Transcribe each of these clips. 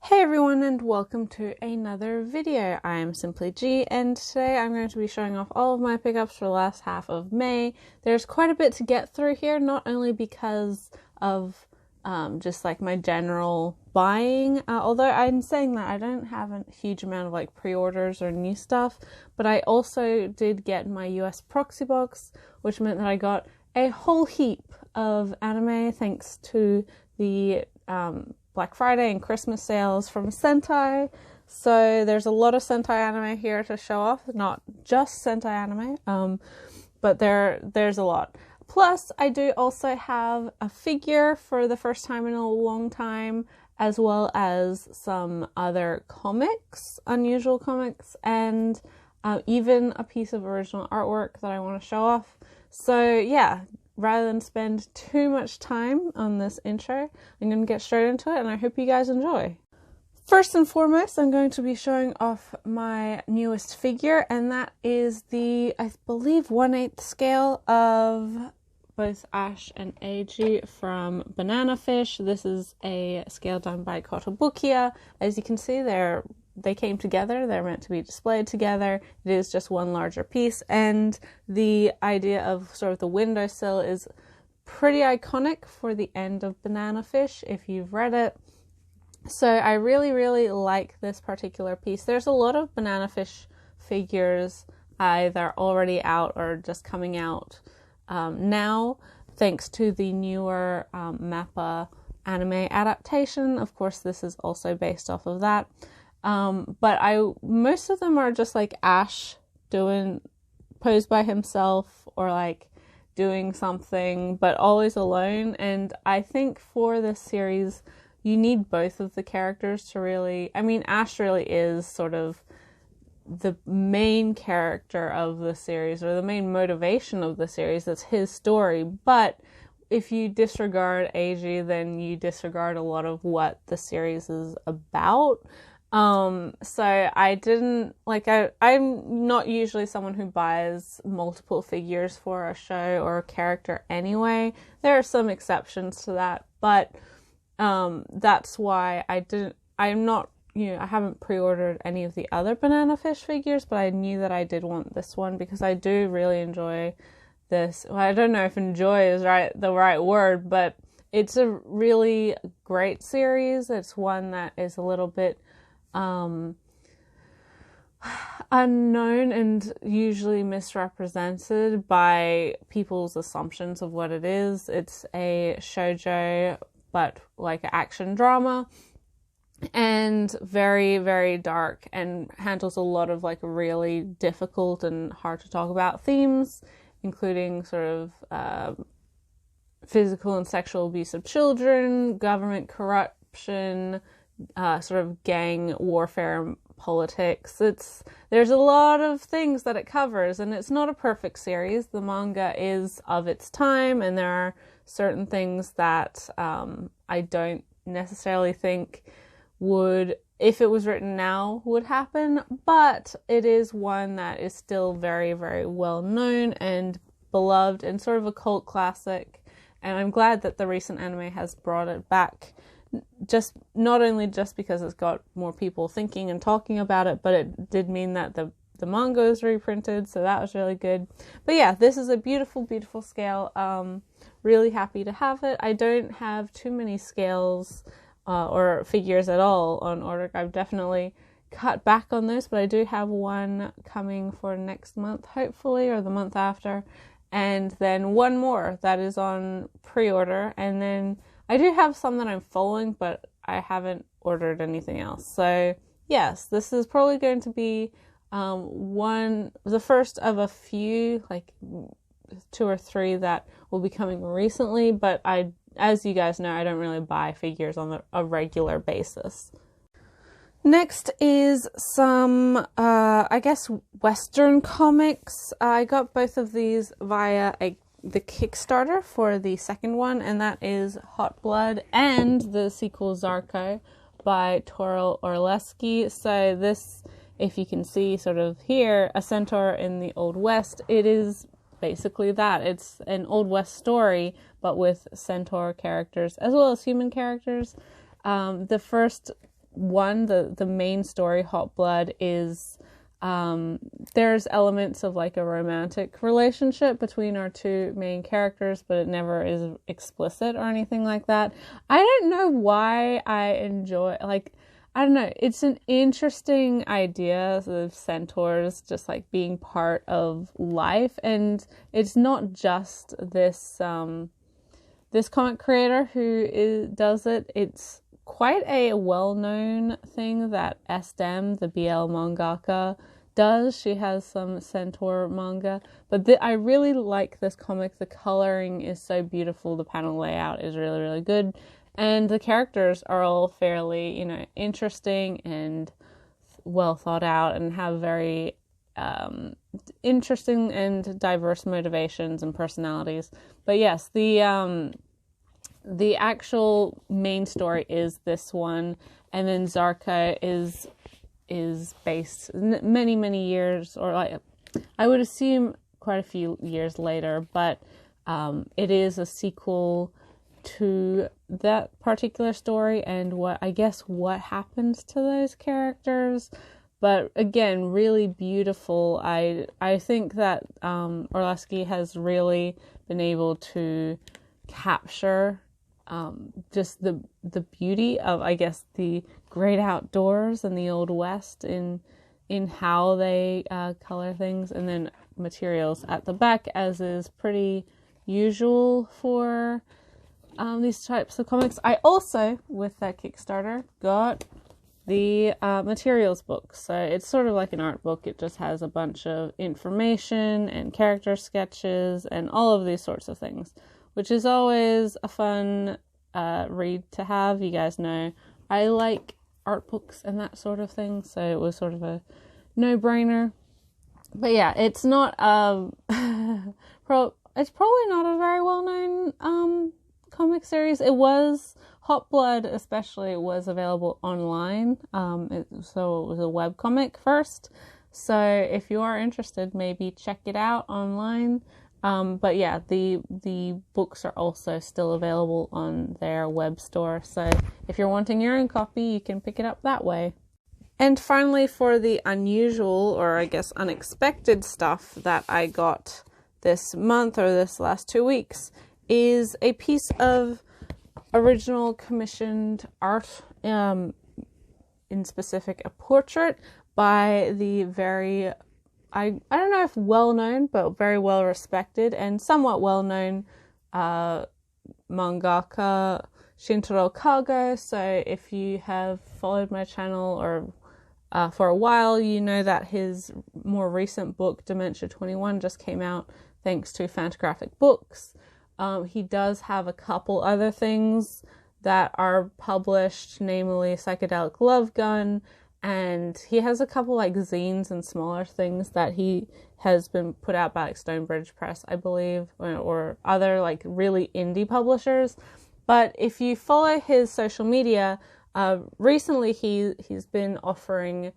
Hey everyone, and welcome to another video. I am Simply G, and today I'm going to be showing off all of my pickups for the last half of May. There's quite a bit to get through here, not only because of just like my general buying, although I'm saying that I don't have a huge amount of like pre-orders or new stuff, but I also did get my US proxy box, which meant that I got a whole heap of anime thanks to the Black Friday and Christmas sales from Sentai. So there's a lot of Sentai anime here to show off, not just Sentai anime, but there's a lot. Plus, I do also have a figure for the first time in a long time, as well as some other comics, unusual comics, and even a piece of original artwork that I want to show off. So yeah, rather than spend too much time on this intro, I'm going to get straight into it, and I hope you guys enjoy. First and foremost, I'm going to be showing off my newest figure, and that is the, I believe, 1/8 scale of both Ash and Eiji from Bananafish. This is a scale done by Kotobukiya. As you can see, they came together, they're meant to be displayed together. It is just one larger piece, and the idea of sort of the windowsill is pretty iconic for the end of Bananafish, if you've read it. So I really like this particular piece. There's a lot of Bananafish figures either already out or just coming out now, thanks to the newer MAPPA anime adaptation. Of course, this is also based off of that. But most of them are just like Ash posed by himself or like doing something, but always alone. And I think for this series, you need both of the characters to really, Ash really is sort of the main character of the series, or the main motivation of the series. That's his story. But if you disregard Eiji, then you disregard a lot of what the series is about. So I didn't, I'm not usually someone who buys multiple figures for a show or a character anyway. There are some exceptions to that, but, that's why I haven't pre-ordered any of the other Bananafish figures, but I knew that I did want this one because I do really enjoy this. Well, I don't know if enjoy is the right word, but it's a really great series. It's one that is a little bit unknown and usually misrepresented by people's assumptions of what it is. It's a shoujo, but like an action drama, and very dark, and handles a lot of like really difficult and hard to talk about themes, including sort of physical and sexual abuse of children, government corruption, sort of gang warfare, politics. There's a lot of things that it covers, and it's not a perfect series. The manga is of its time, and there are certain things that I don't necessarily think would, if it was written now, would happen, but it is one that is still very well known and beloved and sort of a cult classic, and I'm glad that the recent anime has brought it back. Just not only just because it's got more people thinking and talking about it, but it did mean that the manga is reprinted, so that was really good. But yeah, this is a beautiful scale. Really happy to have it. I don't have too many scales or figures at all on order. I've definitely cut back on those, but I do have one coming for next month, hopefully, or the month after, and then one more that is on pre-order, and then I do have some that I'm following, but I haven't ordered anything else. So yes, this is probably going to be the first of a few, like 2 or 3 that will be coming recently, but as you guys know, I don't really buy figures on a regular basis. Next is some, I guess, Western comics. I got both of these via the Kickstarter for the second one, and that is Hot Blood and the sequel Zarko by Toril Orleski. So this, if you can see sort of here, a centaur in the Old West, it is basically that. It's an Old West story, but with centaur characters as well as human characters. The first the main story, Hot Blood, is there's elements of like a romantic relationship between our two main characters, but it never is explicit or anything like that. I don't know why I enjoy, like, I don't know, it's an interesting idea of centaurs just like being part of life, and it's not just this this comic creator who does it. It's quite a well-known thing that SDEM, the BL mangaka, does. She has some centaur manga, but I really like this comic. The coloring is so beautiful, the panel layout is really, really good, and the characters are all fairly, you know, interesting and well thought out and have very interesting and diverse motivations and personalities. But yes, the actual main story is this one, and then Zarka is based many, many years, or like I would assume quite a few years later, but it is a sequel to that particular story and what happens to those characters. But again, really beautiful. I think that Orlowski has really been able to capture just the beauty of, I guess, the great outdoors and the Old West in how they color things, and then materials at the back, as is pretty usual for these types of comics. I also, with that Kickstarter, got the materials book. So it's sort of like an art book. It just has a bunch of information and character sketches and all of these sorts of things, which is always a fun read to have. You guys know I like art books and that sort of thing, so it was sort of a no-brainer. But yeah, it's not it's probably not a very well-known comic series. It was, Hot Blood especially, was available online, so it was a webcomic first. So if you are interested, maybe check it out online. But yeah, the books are also still available on their web store. So if you're wanting your own copy, you can pick it up that way. And finally, for the unusual, or I guess unexpected stuff that I got this month or this last 2 weeks, is a piece of original commissioned art, in specific a portrait by the very, I don't know if well-known, but very well-respected and somewhat well-known mangaka Shintaro Kago. So if you have followed my channel or for a while, you know that his more recent book, Dementia 21, just came out thanks to Fantagraphic Books. He does have a couple other things that are published, namely Psychedelic Love Gun, and he has a couple like zines and smaller things that he has been put out by like Stonebridge Press, I believe, or other like really indie publishers. But if you follow his social media, recently he's been offering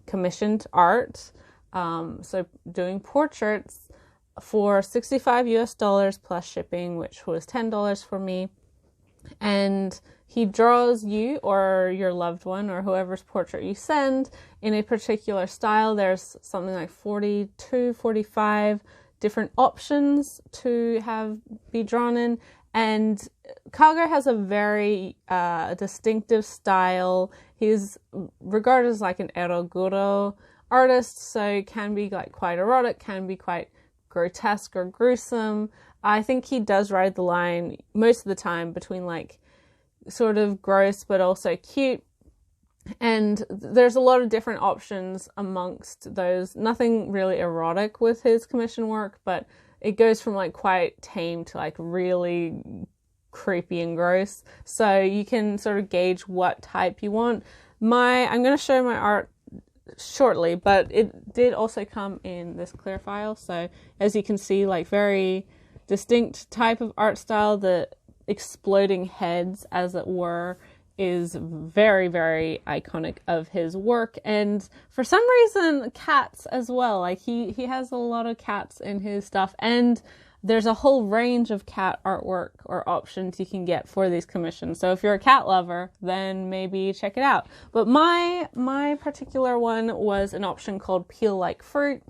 commissioned art, so doing portraits for $65 US plus shipping, which was $10 for me. And he draws you or your loved one or whoever's portrait you send in a particular style. There's something like 42, 45 different options to be drawn in. And Kago has a very distinctive style. He's regarded as like an eroguro artist, so can be like quite erotic, can be quite grotesque or gruesome. I think he does ride the line most of the time between like sort of gross but also cute, and there's a lot of different options amongst those. Nothing really erotic with his commission work, but it goes from like quite tame to like really creepy and gross, so you can sort of gauge what type you want. I'm going to show my art shortly, but it did also come in this clear file, so as you can see, like very distinct type of art style. The exploding heads, as it were, is very, very iconic of his work, and for some reason cats as well. Like he has a lot of cats in his stuff, and there's a whole range of cat artwork or options you can get for these commissions. So if you're a cat lover, then maybe check it out. But my particular one was an option called Peel Like Fruit.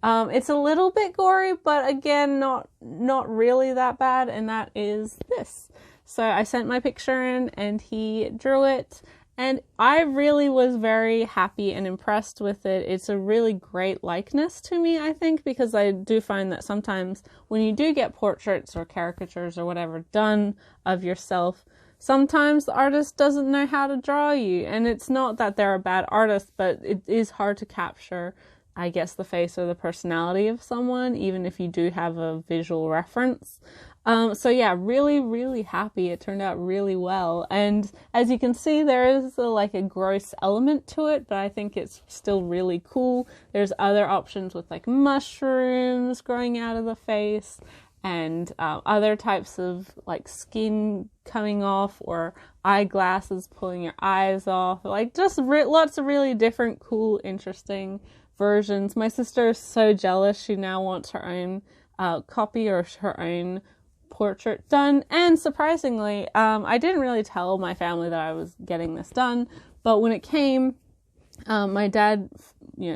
It's a little bit gory, but again, not really that bad, and that is this. So I sent my picture in and he drew it, and I really was very happy and impressed with it. It's a really great likeness to me, I think, because I do find that sometimes when you do get portraits or caricatures or whatever done of yourself, sometimes the artist doesn't know how to draw you. And it's not that they're a bad artist, but it is hard to capture, I guess, the face or the personality of someone, even if you do have a visual reference. So yeah, really, really happy. It turned out really well. And as you can see, there is a gross element to it, but I think it's still really cool. There's other options with like mushrooms growing out of the face and other types of like skin coming off or eyeglasses pulling your eyes off. Like just lots of really different, cool, interesting versions. My sister is so jealous. She now wants her own copy or her own portrait done, and surprisingly, I didn't really tell my family that I was getting this done, but when it came, my dad,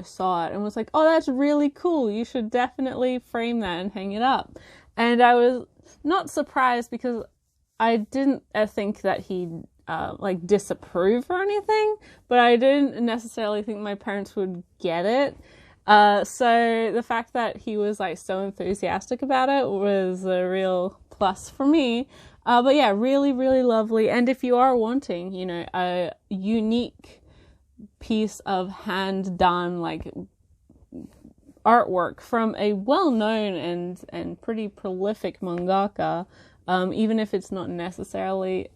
saw it and was like, "Oh, that's really cool. You should definitely frame that and hang it up." And I was not surprised because I didn't think that he'd disapprove or anything, but I didn't necessarily think my parents would get it. So the fact that he was so enthusiastic about it was a real plus for me. But yeah, really, really lovely. And if you are wanting, a unique piece of hand done artwork from a well-known and pretty prolific mangaka, even if it's not necessarily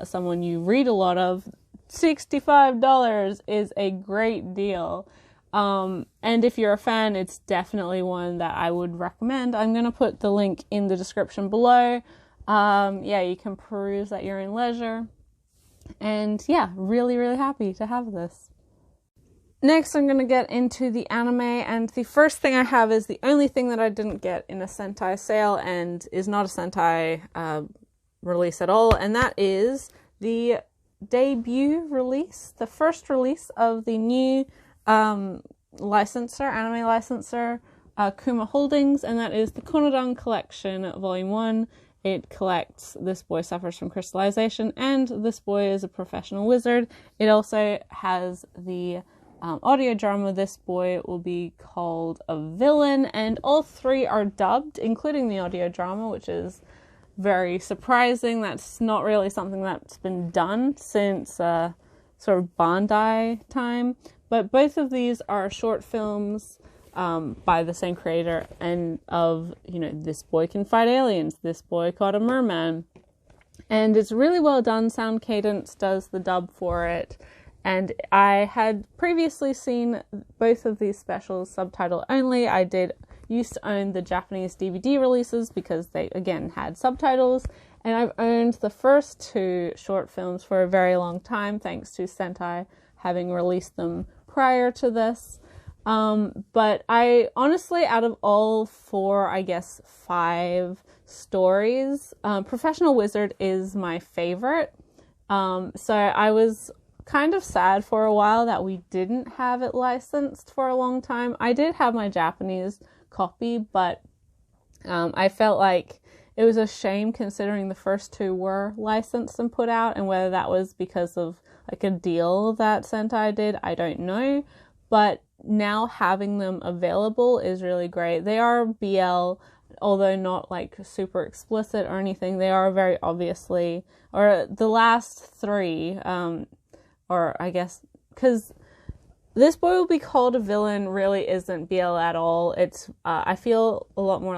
someone you read a lot of, $65 is a great deal. And if you're a fan, it's definitely one that I would recommend. I'm going to put the link in the description below. Yeah, you can peruse at your own leisure. And yeah, really, really happy to have this. Next, I'm going to get into the anime, and the first thing I have is the only thing that I didn't get in a Sentai sale and is not a Sentai release at all, and that is the debut release, the first release of the new anime licensor, Kuma Holdings, and that is the Kona Collection Volume 1. It collects This Boy Suffers from Crystallization and This Boy is a Professional Wizard. It also has the audio drama This Boy Will Be Called a Villain, and all three are dubbed, including the audio drama, which is very surprising. That's not really something that's been done since sort of Bandai time. But both of these are short films by the same creator, and of, This Boy Can Fight Aliens, This Boy Caught a Merman. And it's really well done. Sound Cadence does the dub for it. And I had previously seen both of these specials subtitle only. I used to own the Japanese DVD releases because they, again, had subtitles. And I've owned the first two short films for a very long time, thanks to Sentai having released them prior to this. But I honestly, out of all four, I guess 5 stories, Professional Wizard is my favorite. So I was kind of sad for a while that we didn't have it licensed for a long time. I did have my Japanese copy, but I felt like it was a shame considering the first 2 were licensed and put out, and whether that was because of a deal that Sentai did, I don't know. But now having them available is really great. They are BL, although not super explicit or anything. They are very obviously, or the last 3, or I guess, because This Boy Will Be Called a Villain really isn't BL at all. It's, I feel a lot more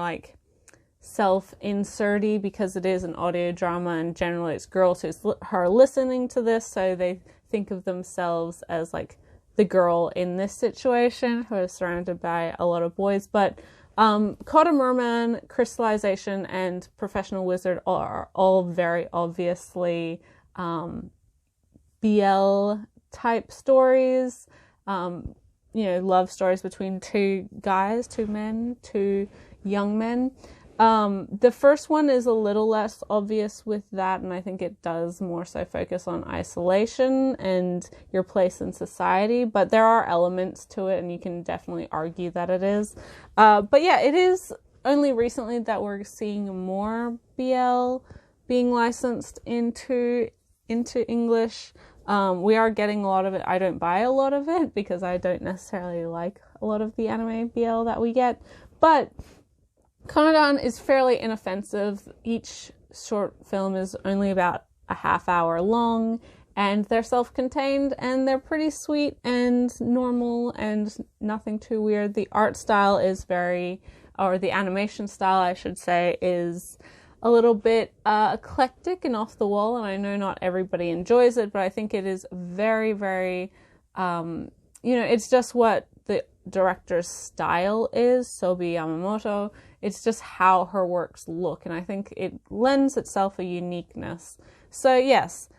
self-inserty because it is an audio drama, and generally it's girls who are listening to this, so they think of themselves as the girl in this situation who is surrounded by a lot of boys. But Caught a Merman, Crystallization, and Professional Wizard are all very obviously BL type stories, love stories between 2 guys, 2 men, 2 young men. The first one is a little less obvious with that, and I think it does more so focus on isolation and your place in society, but there are elements to it, and you can definitely argue that it is. But yeah, it is only recently that we're seeing more BL being licensed into English. We are getting a lot of it. I don't buy a lot of it because I don't necessarily like a lot of the anime BL that we get, but Clannad is fairly inoffensive. Each short film is only about a half hour long, and they're self-contained, and they're pretty sweet and normal and nothing too weird. The art style is or the animation style, I should say, is a little bit eclectic and off the wall, and I know not everybody enjoys it, but I think it is very, very, it's just what the director's style is, Sobi Yamamoto. It's just how her works look, and I think it lends itself a uniqueness. So yes,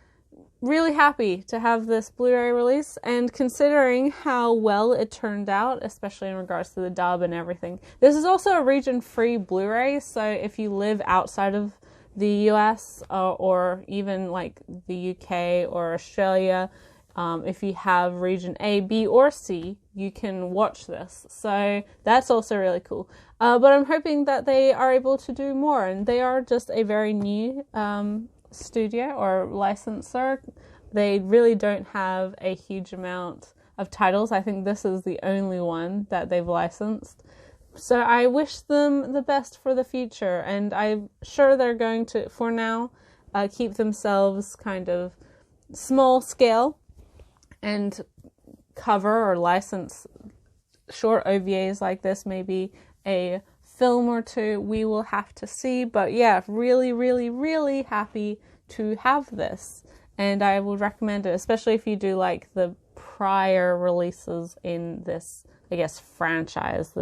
really happy to have this Blu-ray release, and considering how well it turned out, especially in regards to the dub and everything. This is also a region-free Blu-ray, so if you live outside of the US or even like the UK or Australia, if you have region A, B, or C, you can watch this. So that's also really cool. But I'm hoping that they are able to do more, and they are just a very new studio or licensor. They really don't have a huge amount of titles. I think this is the only one that they've licensed. So I wish them the best for the future, and I'm sure they're going to, for now, keep themselves kind of small scale and cover or license short OVAs like this, maybe a film or two. We will have to see, but yeah, really, really, really happy to have this, and I would recommend it, especially if you do like the prior releases in this, I guess, franchise,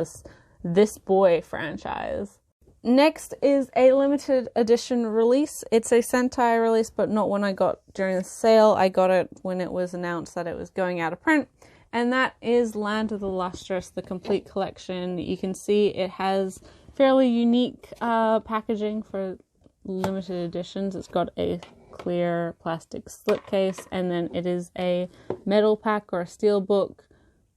this boy franchise. Next is a limited edition release. It's a Sentai release, but not one I got during the sale. I got it when it was announced that it was going out of print, and that is Land of the Lustrous, the complete collection. You can see it has fairly unique packaging for limited editions. It's got a clear plastic slipcase, and then it is a metal pack or a steel book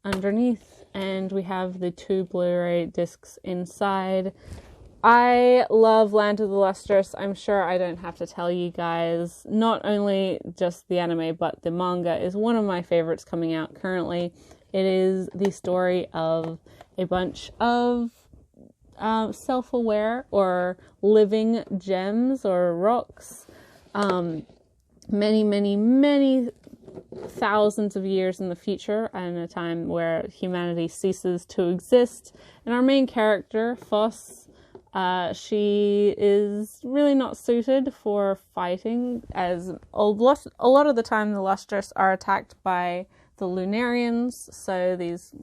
underneath, and we have the 2 Blu-ray discs inside. I love Land of the Lustrous. I'm sure I don't have to tell you guys. Not only just the anime, but the manga is one of my favorites coming out currently. It is the story of a bunch of self-aware or living gems or rocks many, many, many thousands of years in the future, and a time where humanity ceases to exist. And our main character, Foss, she is really not suited for fighting, as a lot of the time the Lustrous are attacked by the Lunarians, so these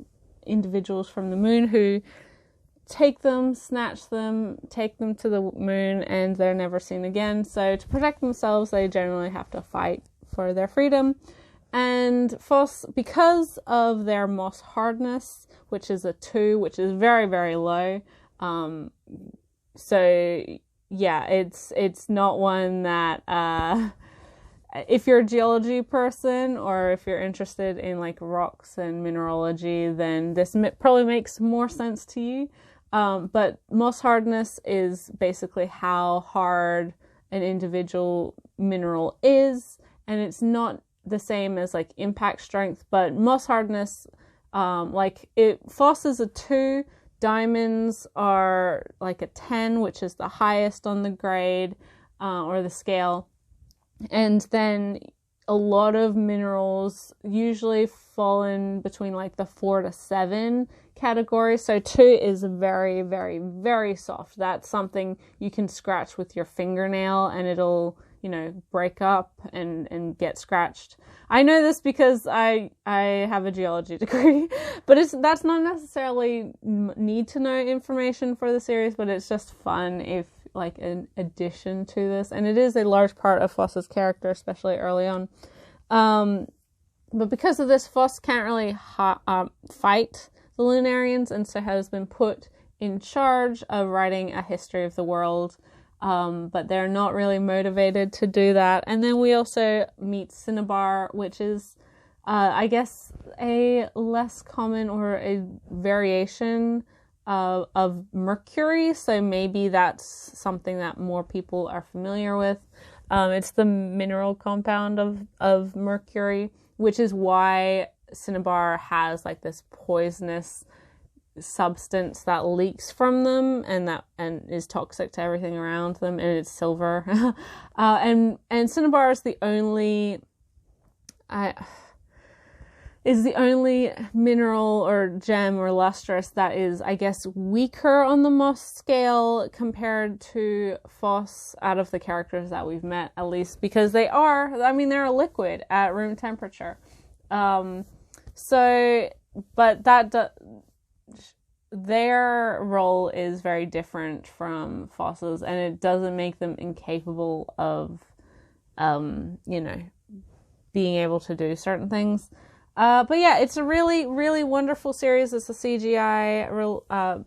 individuals from the moon who take them, snatch them, take them to the moon, and they're never seen again. So to protect themselves, they generally have to fight for their freedom. And Foss, because of their moss hardness, which is a 2, which is very, very low, so yeah, it's not one that if you're a geology person or if you're interested in like rocks and mineralogy, then this probably makes more sense to you. But moss hardness is basically how hard an individual mineral is, and it's not the same as like impact strength, but moss hardness, Foss is a 2, diamonds are like a 10, which is the highest on the grade or the scale, and then a lot of minerals usually fall in between like the 4 to 7 category. So 2 is very, very, very soft. That's something you can scratch with your fingernail and it'll, break up and get scratched. I know this because I have a geology degree, but that's not necessarily need to know information for the series, but it's just fun if like an addition to this, and it is a large part of Foss's character, especially early on. But because of this, Foss can't really fight the Lunarians, and so has been put in charge of writing a history of the world, but they're not really motivated to do that. And then we also meet Cinnabar, which is, I guess, a less common or a variation of Mercury, so maybe that's something that more people are familiar with. It's the mineral compound of Mercury, which is why Cinnabar has like this poisonous substance that leaks from them and is toxic to everything around them, and it's silver. And Cinnabar is the only mineral or gem or lustrous that is, I guess, weaker on the Moss scale compared to Phos out of the characters that we've met, at least, because they're a liquid at room temperature. Their role is very different from Phos's, and it doesn't make them incapable of, being able to do certain things. But yeah, it's a really, really wonderful series. It's a CGI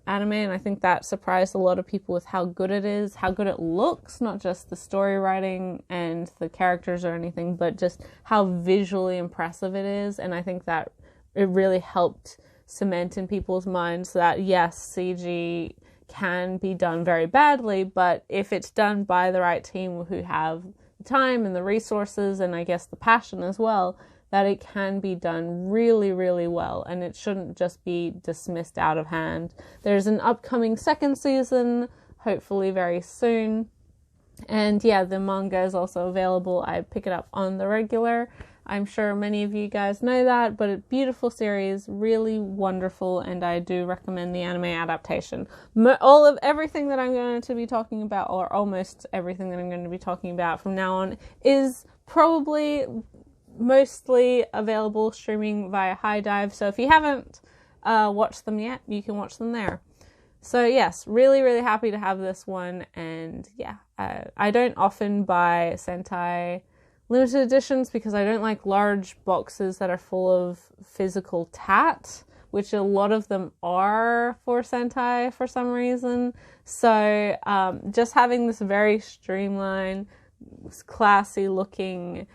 anime, and I think that surprised a lot of people with how good it is, how good it looks, not just the story writing and the characters or anything, but just how visually impressive it is. And I think that it really helped cement in people's minds that yes, CG can be done very badly, but if it's done by the right team who have the time and the resources and I guess the passion as well, that it can be done really, really well, and it shouldn't just be dismissed out of hand. There's an upcoming second season, hopefully very soon. And yeah, the manga is also available. I pick it up on the regular. I'm sure many of you guys know that, but a beautiful series, really wonderful, and I do recommend the anime adaptation. All of everything that I'm going to be talking about, or almost everything that I'm going to be talking about from now on, is probably mostly available streaming via High Dive. So if you haven't watched them yet, you can watch them there. So yes, really, really happy to have this one. And yeah, I don't often buy Sentai limited editions because I don't like large boxes that are full of physical tat, which a lot of them are for Sentai for some reason. So just having this very streamlined, classy looking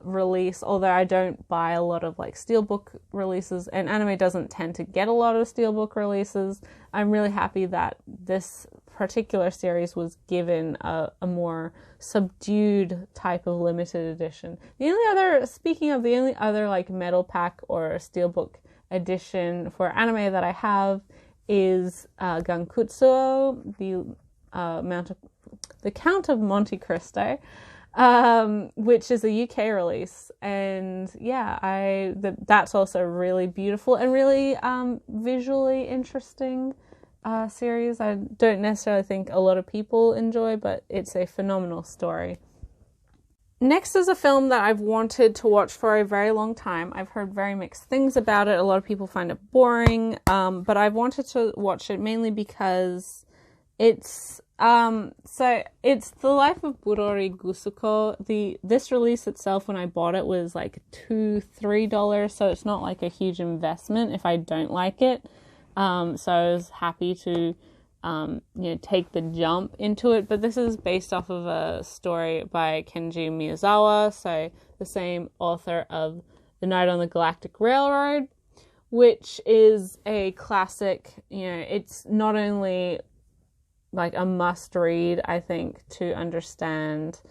release, although I don't buy a lot of like steelbook releases, and anime doesn't tend to get a lot of steelbook releases, I'm really happy that this particular series was given a more subdued type of limited edition. The only other like metal pack or steelbook edition for anime that I have is Gankutsuo, the Count of Monte Cristo, which is a UK release, and yeah, that's also really beautiful and really visually interesting series. I don't necessarily think a lot of people enjoy, but it's a phenomenal story. Next is a film that I've wanted to watch for a very long time. I've heard very mixed things about it. A lot of people find it boring, but I've wanted to watch it mainly because it's it's The Life of Boujee Gusuko. This release itself, when I bought it, was like $2-3, so it's not like a huge investment if I don't like it. So I was happy to take the jump into it. But this is based off of a story by Kenji Miyazawa, so the same author of The Night on the Galactic Railroad, which is a classic. It's not only like a must read, I think, to understand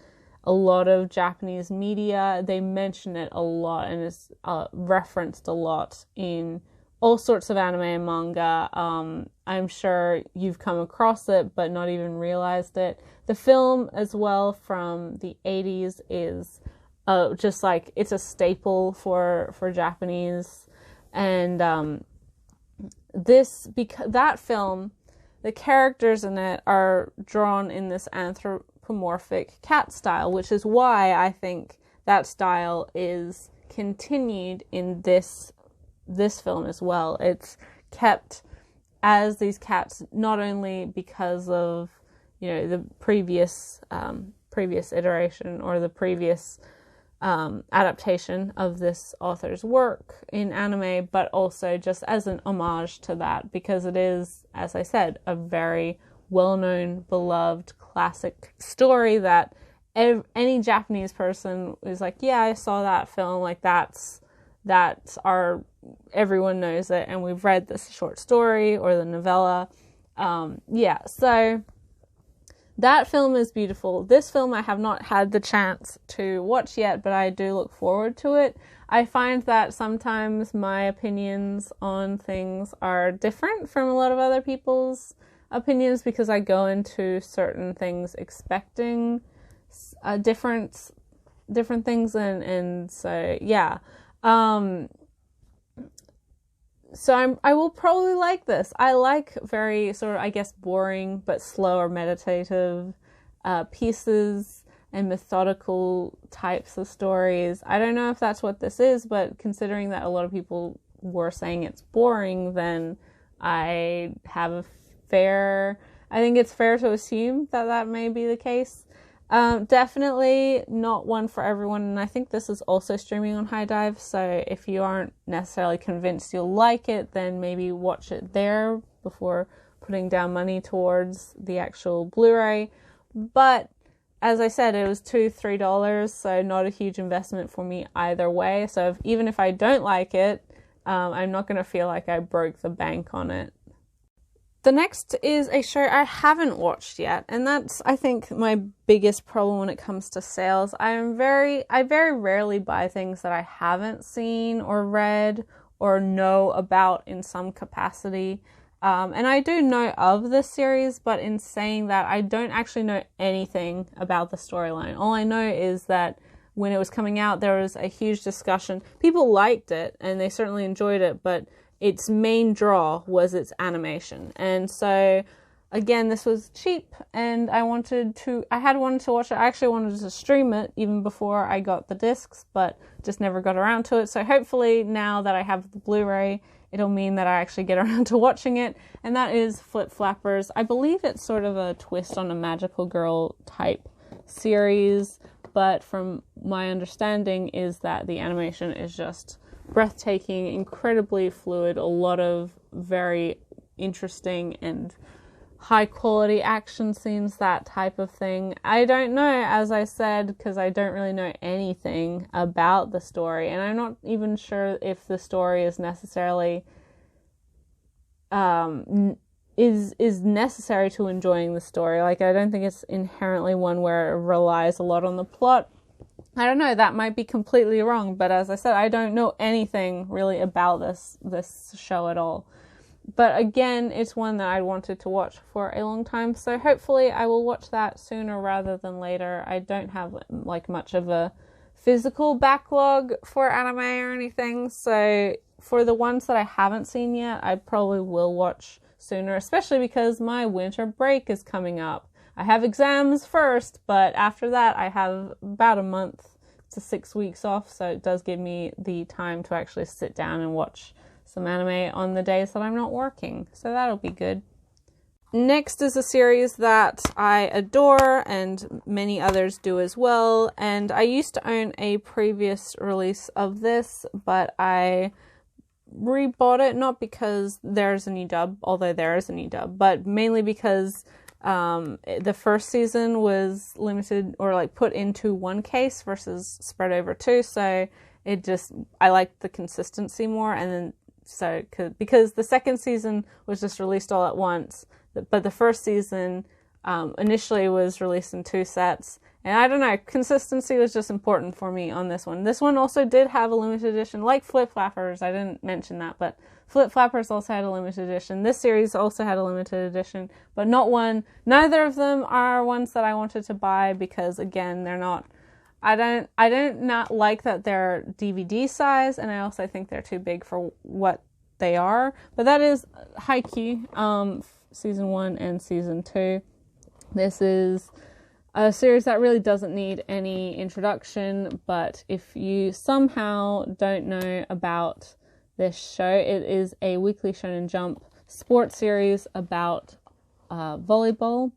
a lot of Japanese media. They mention it a lot and it's referenced a lot in all sorts of anime and manga. I'm sure you've come across it but not even realized it. The film as well from the 80s is just like, it's a staple for Japanese. And that film, the characters in it are drawn in this anthropomorphic cat style, which is why I think that style is continued in this film as well. It's kept as these cats, not only because of the previous iteration or the previous adaptation of this author's work in anime, but also just as an homage to that, because it is, as I said, a very well-known, beloved, classic story that any Japanese person is like, yeah, I saw that film, like that's our, everyone knows it, and we've read this short story or the novella. Yeah, so that film is beautiful. This film I have not had the chance to watch yet, but I do look forward to it. I find that sometimes my opinions on things are different from a lot of other people's opinions, because I go into certain things expecting different things, and so yeah. So I will probably like this. I like very sort of, I guess, boring but slow or meditative pieces and methodical types of stories. I don't know if that's what this is, but considering that a lot of people were saying it's boring, then I think it's fair to assume that that may be the case. Definitely not one for everyone, and I think this is also streaming on High Dive, so if you aren't necessarily convinced you'll like it, then maybe watch it there before putting down money towards the actual Blu-ray. But as I said, it was $2-3, so not a huge investment for me either way. So even if I don't like it, I'm not going to feel like I broke the bank on it. The next is a show I haven't watched yet, and that's, I think, my biggest problem when it comes to sales. I very rarely buy things that I haven't seen or read or know about in some capacity. And I do know of this series, but in saying that, I don't actually know anything about the storyline. All I know is that when it was coming out, there was a huge discussion. People liked it, and they certainly enjoyed it, but its main draw was its animation. And so, again, this was cheap, and I had wanted to watch it. I actually wanted to stream it even before I got the discs, but just never got around to it. So hopefully now that I have the Blu-ray, it'll mean that I actually get around to watching it. And that is Flipfloppers. I believe it's sort of a twist on a magical girl type series, but from my understanding is that the animation is just breathtaking, incredibly fluid, a lot of very interesting and high quality action scenes, that type of thing. I don't know, as I said, because I don't really know anything about the story, and I'm not even sure if the story is necessarily is necessary to enjoying the story. Like, I don't think it's inherently one where it relies a lot on the plot. I don't know, that might be completely wrong, but as I said, I don't know anything really about this show at all. But again, it's one that I wanted to watch for a long time, so hopefully I will watch that sooner rather than later. I don't have like much of a physical backlog for anime or anything, so for the ones that I haven't seen yet, I probably will watch sooner, especially because my winter break is coming up. I have exams first, but after that I have about a month to 6 weeks off, so it does give me the time to actually sit down and watch some anime on the days that I'm not working, so that'll be good. Next is a series that I adore, and many others do as well, and I used to own a previous release of this, but I rebought it, not because there's a new dub, although there is a new dub, but mainly because the first season was limited or like put into one case versus spread over two, so I liked the consistency more. And then because the second season was just released all at once, but the first season initially was released in two sets, and I don't know, consistency was just important for me on this one. This one also did have a limited edition, like Flipfloppers. I didn't mention that, but Flipfloppers also had a limited edition. This series also had a limited edition, but neither of them are ones that I wanted to buy because, again, they're not, I don't not like that they're DVD size, and I also think they're too big for what they are. But that is Haikyuu, season 1 and season 2. This is a series that really doesn't need any introduction, but if you somehow don't know about this show, it is a weekly Shonen Jump sports series about volleyball.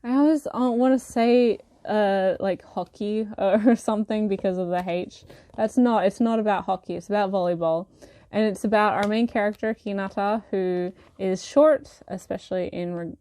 I always want to say like hockey or something because of the H. It's not about hockey, it's about volleyball. And it's about our main character, Hinata, who is short, especially in,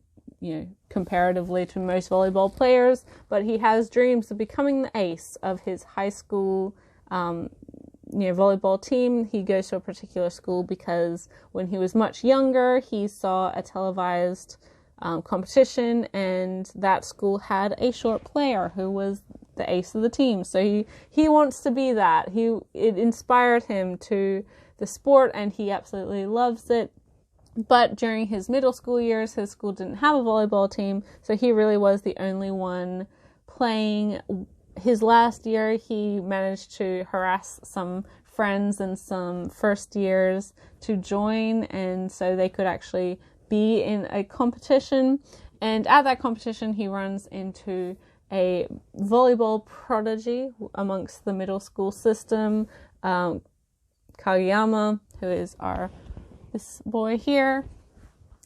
comparatively to most volleyball players, but he has dreams of becoming the ace of his high school, volleyball team. He goes to a particular school because when he was much younger, he saw a televised competition, and that school had a short player who was the ace of the team. So he wants to be that. It inspired him to the sport, and he absolutely loves it. But during his middle school years, his school didn't have a volleyball team, so he really was the only one playing. His last year, he managed to harass some friends and some first years to join, and so they could actually be in a competition. And at that competition, he runs into a volleyball prodigy amongst the middle school system, Kageyama, who is this boy here.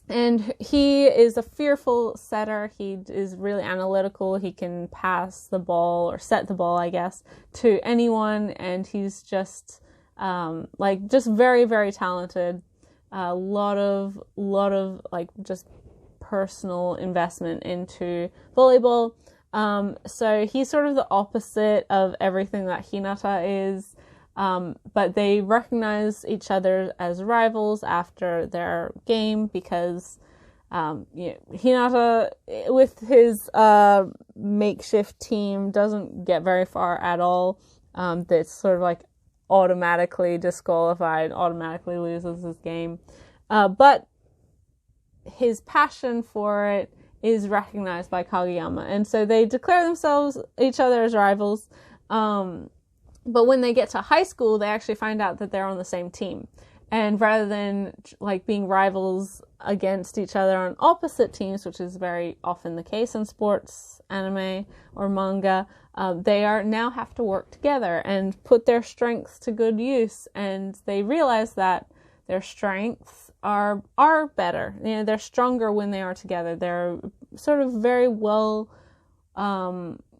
And he is a fearful setter. He is really analytical. He can pass the ball, or set the ball, I guess, to anyone. And he's just, just very, very talented. A lot of just personal investment into volleyball. So he's sort of the opposite of everything that Hinata is. But they recognize each other as rivals after their game because, Hinata with his, makeshift team doesn't get very far at all. That's sort of like automatically disqualified, automatically loses his game. But his passion for it is recognized by Kageyama. And so they declare each other as rivals. But when they get to high school, they actually find out that they're on the same team. And rather than being rivals against each other on opposite teams, which is very often the case in sports, anime, or manga, they now have to work together and put their strengths to good use. And they realize that their strengths are better. They're stronger when they are together. They're sort of very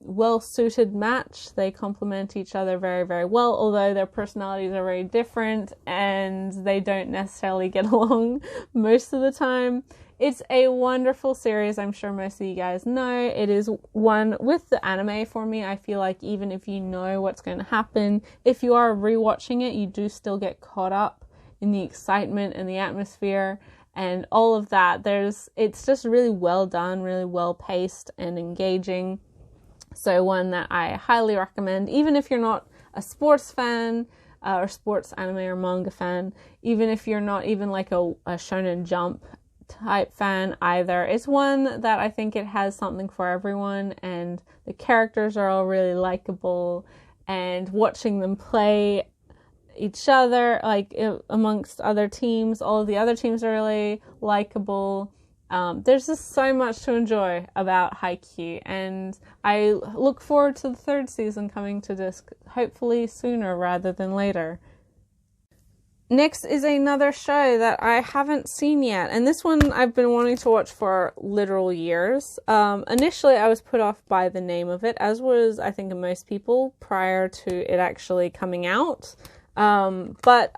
well-suited match. They complement each other very, very well, although their personalities are very different and they don't necessarily get along most of the time. It's a wonderful series. I'm sure most of you guys know. It is one with the anime for me. I feel like even if you know what's going to happen, if you are rewatching it, you do still get caught up in the excitement and the atmosphere and all of that. It's just really well done, really well paced and engaging. So one that I highly recommend, even if you're not a sports fan or sports anime or manga fan, even if you're not even like a Shonen Jump type fan either. It's one that I think it has something for everyone, and the characters are all really likable, and watching them play each other, amongst other teams, all of the other teams are really likable. There's just so much to enjoy about Haikyuu, and I look forward to the third season coming to disc, hopefully sooner rather than later. Next is another show that I haven't seen yet, and this one I've been wanting to watch for literal years. Initially I was put off by the name of it, as was I think most people prior to it actually coming out. But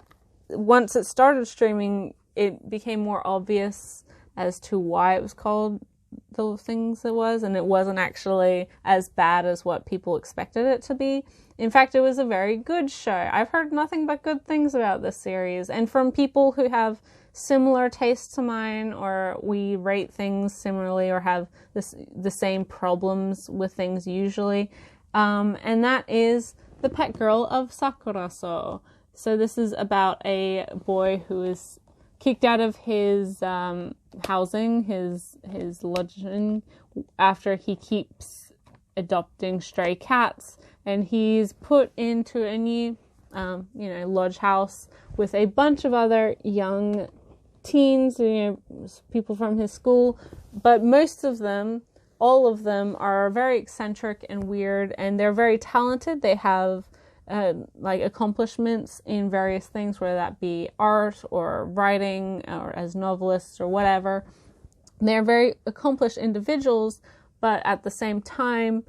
once it started streaming, it became more obvious as to why it was called the things it was, and it wasn't actually as bad as what people expected it to be. In fact, it was a very good show. I've heard nothing but good things about this series, and from people who have similar tastes to mine, or we rate things similarly, or have the same problems with things usually, and that is the Pet Girl of Sakura. So this is about a boy who is kicked out of his housing, his lodging, after he keeps adopting stray cats, and he's put into a new, lodge house with a bunch of other young teens, people from his school, but all of them are very eccentric and weird, and they're very talented. They have accomplishments in various things, whether that be art or writing or as novelists or whatever. They're very accomplished individuals, but at the same time,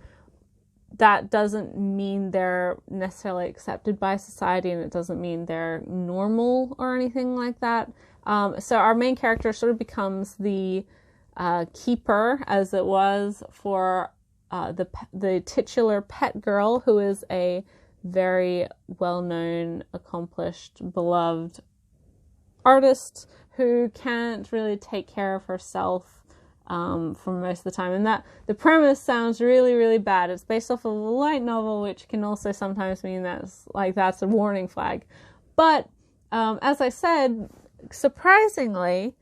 that doesn't mean they're necessarily accepted by society, and it doesn't mean they're normal or anything like that. So our main character sort of becomes the keeper, as it was for the titular Pet Girl, who is a very well-known, accomplished, beloved artist who can't really take care of herself for most of the time. And that the premise sounds really, really bad. It's based off of a light novel, which can also sometimes mean that's a warning flag. But as I said, surprisingly,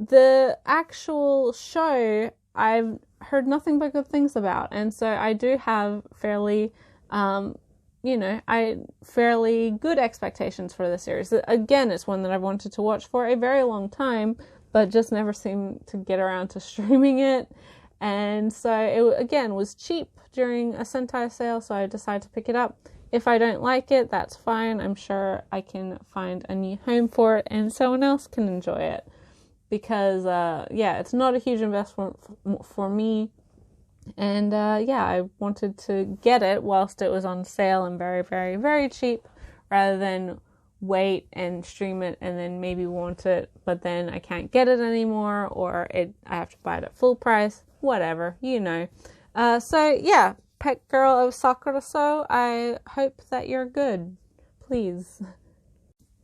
the actual show I've heard nothing but good things about, and so I do have fairly fairly good expectations for the series. Again, it's one that I've wanted to watch for a very long time, but just never seemed to get around to streaming it. And so it, again, was cheap during a Sentai sale, so I decided to pick it up. If I don't like it, that's fine. I'm sure I can find a new home for it and someone else can enjoy it. Because, it's not a huge investment for me. And, I wanted to get it whilst it was on sale and very, very, very cheap, rather than wait and stream it and then maybe want it, but then I can't get it anymore, or I have to buy it at full price, whatever, Pet Girl of Sakura, so I hope that you're good, please.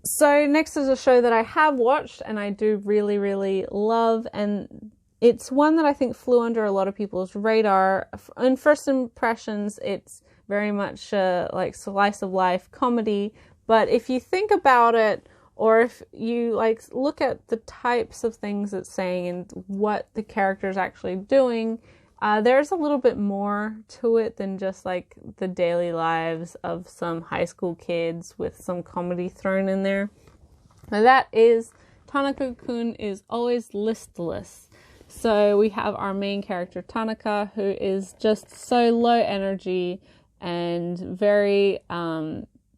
So next is a show that I have watched and I do really, really love, and it's one that I think flew under a lot of people's radar. In first impressions, it's very much like slice of life comedy, but if you think about it, or if you look at the types of things it's saying and what the character's actually doing, there's a little bit more to it than just the daily lives of some high school kids with some comedy thrown in there. Now that is Tanaka-kun is always listless. So we have our main character Tanaka, who is just so low energy and very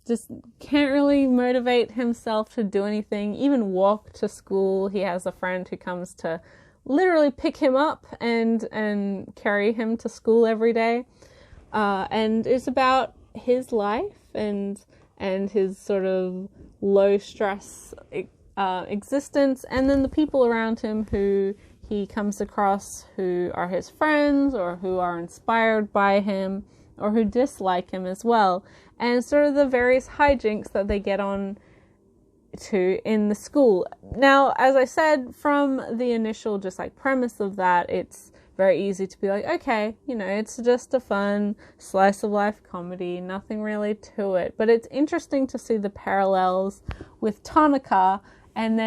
just can't really motivate himself to do anything, even walk to school. He has a friend who comes to literally pick him up and carry him to school every day. And it's about his life and his sort of low stress existence, and then the people around him who he comes across who are his friends or who are inspired by him or who dislike him as well, and sort of the various hijinks that they get on to in the school. Now, as I said, from the initial just premise of that, it's very easy to be okay, it's just a fun slice of life comedy, nothing really to it. But it's interesting to see the parallels with Tonica and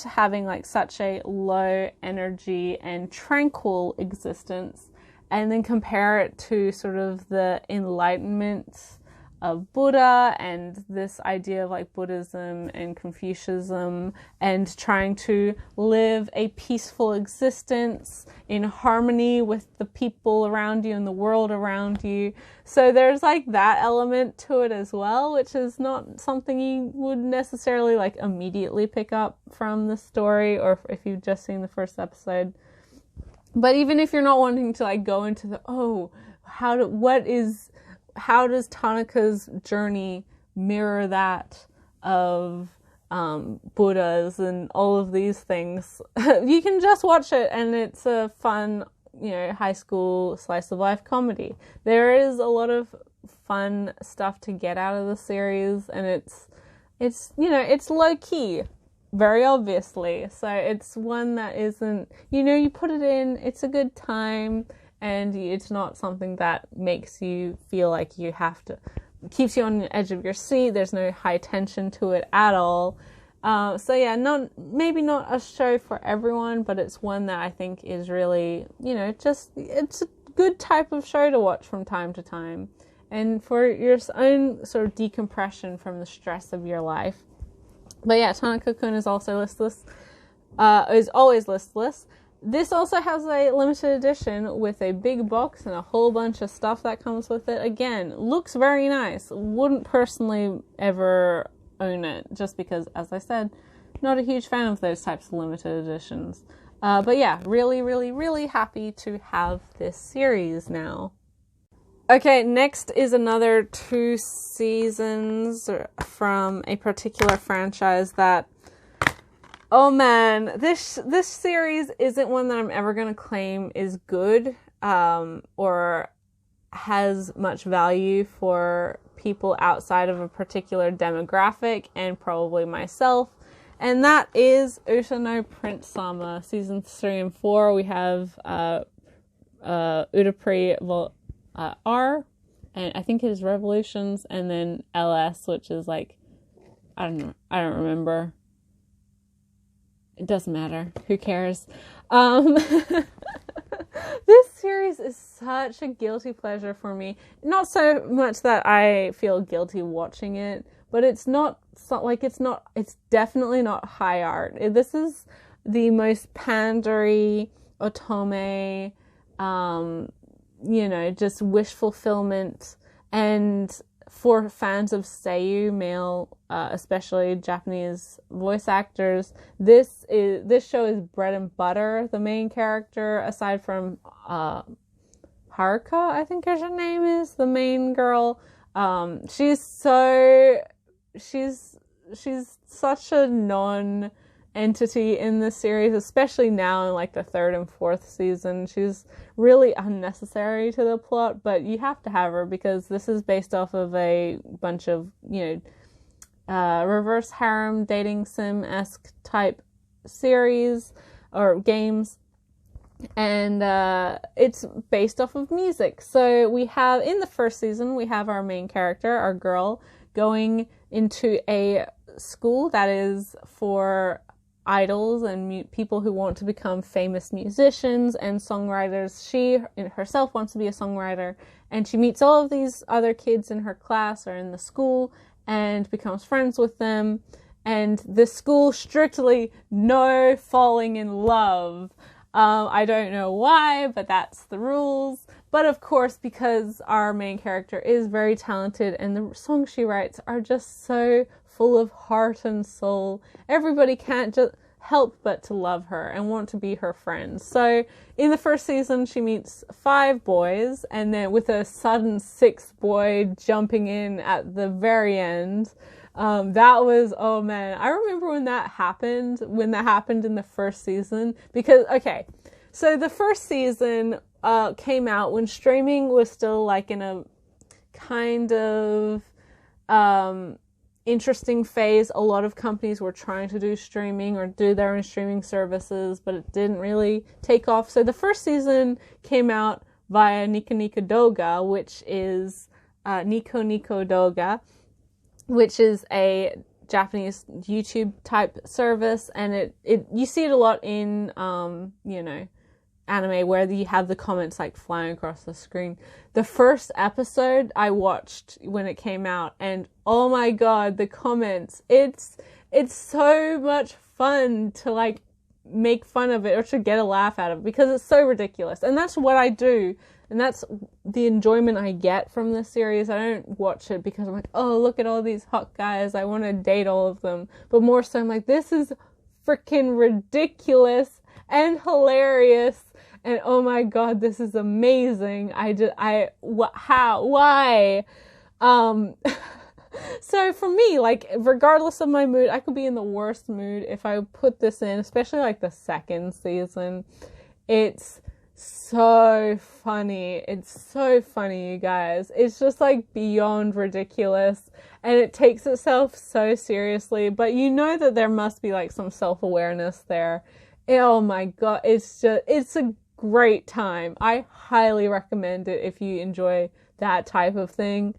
having such a low energy and tranquil existence, and then compare it to sort of the enlightenment of Buddha and this idea of Buddhism and Confucianism, and trying to live a peaceful existence in harmony with the people around you and the world around you. So there's that element to it as well, which is not something you would necessarily immediately pick up from the story, or if you've just seen the first episode. But even if you're not wanting to go into the, how does Tanaka's journey mirror that of Buddha's and all of these things? You can just watch it, and it's a fun, high school slice of life comedy. There is a lot of fun stuff to get out of the series, and it's low key, very obviously. So it's one that isn't, you put it in, it's a good time. And it's not something that makes you feel like you have to, keeps you on the edge of your seat. There's no high tension to it at all. Maybe not a show for everyone, but it's one that I think is really, it's a good type of show to watch from time to time. And for your own sort of decompression from the stress of your life. But yeah, Tonicakun is also listless, is always listless. This also has a limited edition with a big box and a whole bunch of stuff that comes with it. Again, looks very nice. Wouldn't personally ever own it, just because, as I said, not a huge fan of those types of limited editions. But yeah, really, really, really happy to have this series now. Okay, next is another 2 seasons from a particular franchise that, oh man, this series isn't one that I'm ever going to claim is good or has much value for people outside of a particular demographic and probably myself. And that is Uta no Prince Sama, season 3 and 4. We have APRI R, and I think it is Revolutions, and then LS, which is like, I don't remember. It doesn't matter. Who cares? This series is such a guilty pleasure for me. Not so much that I feel guilty watching it, but it's definitely not high art. This is the most pandery, otome, just wish fulfillment. And for fans of soooo, male, especially Japanese voice actors, this show is bread and butter. The main character, aside from Haruka, I think her name is, the main girl, she's such a non-entity in this series, especially now in like the 3rd and 4th season. She's really unnecessary to the plot, but you have to have her because this is based off of a bunch of, reverse harem dating sim-esque type series or games. And it's based off of music. So we have, in the 1st season, we have our main character, our girl, going into a school that is for idols and people who want to become famous musicians and songwriters. She herself wants to be a songwriter, and she meets all of these other kids in her class or in the school and becomes friends with them. And the school strictly no falling in love. I don't know why, but that's the rules. But of course, because our main character is very talented and the songs she writes are just so full of heart and soul, everybody can't just help but to love her and want to be her friend. So in the 1st season, she meets 5 boys, and then with a sudden 6th boy jumping in at the very end. That was, oh man, I remember when that happened in the 1st season, because, okay, so the 1st season came out when streaming was still like in a kind of interesting phase. A lot of companies were trying to do streaming or do their own streaming services, but it didn't really take off. So the 1st season came out via Nico Nico Doga, which is Nico Nico Doga, which is a Japanese YouTube type service, and it you see it a lot in anime where you have the comments like flying across the screen. The 1st episode I watched when it came out, and oh my god, the comments, it's so much fun to like make fun of it or to get a laugh out of it because it's so ridiculous. And that's what I do. And that's the enjoyment I get from this series. I don't watch it because I'm like, oh, look at all these hot guys, I want to date all of them. But more so I'm like, this is freaking ridiculous and hilarious. And oh my god, this is amazing. Why? So for me, like, regardless of my mood, I could be in the worst mood if I put this in, especially like the 2nd season. It's so funny. It's so funny, you guys. It's just like beyond ridiculous, and it takes itself so seriously, but you know that there must be like some self-awareness there. Oh my god, it's a great time. I highly recommend it if you enjoy that type of thing.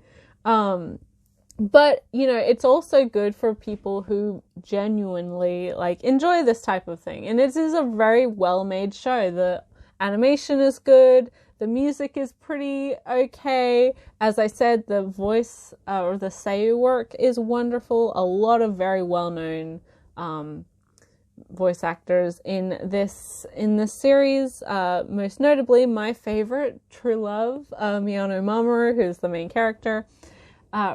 But it's also good for people who genuinely like enjoy this type of thing, and it is a very well-made show. The animation is good. The music is pretty okay. As I said, the voice or the soooo work is wonderful. A lot of very well-known voice actors in this series. Most notably, my favorite, True Love, Miyano Mamoru, who's the main character.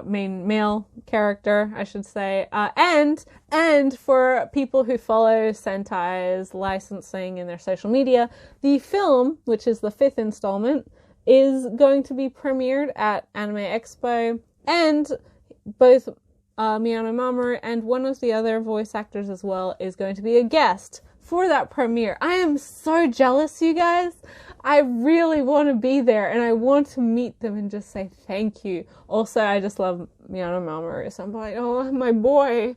Main male character, I should say, and for people who follow Sentai's licensing in their social media, the film, which is the 5th installment, is going to be premiered at Anime Expo, and both Miyano Mamoru and one of the other voice actors as well is going to be a guest for that premiere. I am so jealous, you guys. I really want to be there, and I want to meet them and just say thank you. Also, I just love Miyano Mamoru, so I'm like, oh, my boy.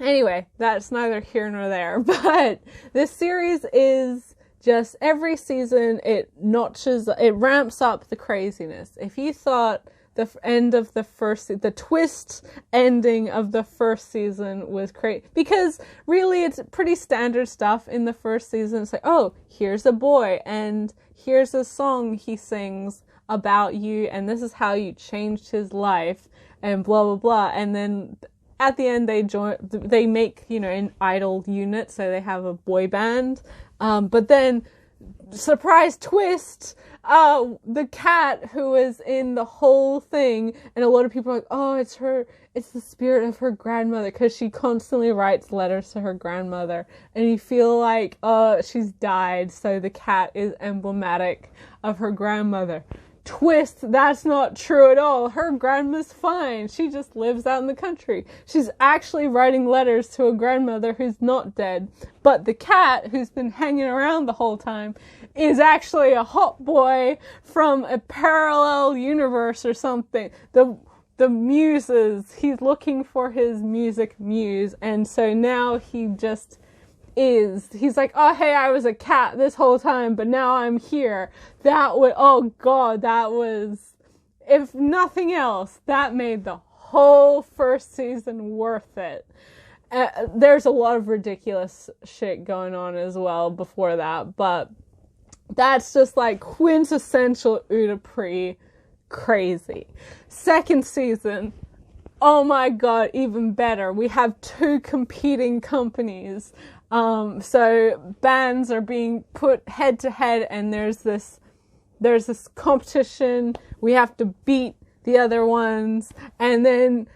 Anyway, that's neither here nor there, but this series is just every season it ramps up the craziness. If you thought the end of the twist ending of the first season was crazy, because really it's pretty standard stuff in the first season. It's like, oh, here's a boy and here's a song he sings about you and this is how you changed his life and blah blah blah. And then at the end they make, you know, an idol unit, so they have a boy band, but then surprise twist, the cat who is in the whole thing, and a lot of people are like, oh, it's the spirit of her grandmother, because she constantly writes letters to her grandmother, and you feel like, oh, she's died, so the cat is emblematic of her grandmother. Twist, that's not true at all. Her grandma's fine. She just lives out in the country. She's actually writing letters to a grandmother who's not dead. But the cat, who's been hanging around the whole time, is actually a hot boy from a parallel universe or something. The muses. He's looking for his music muse, and so now he's like, oh, hey, I was a cat this whole time, but now I'm here. Oh god, that was, if nothing else, that made the whole first season worth it. There's a lot of ridiculous shit going on as well before that, but that's just like quintessential APRI crazy. Second season, oh my god, even better. We have 2 competing companies. So bands are being put head to head, and there's this competition. We have to beat the other ones, and then,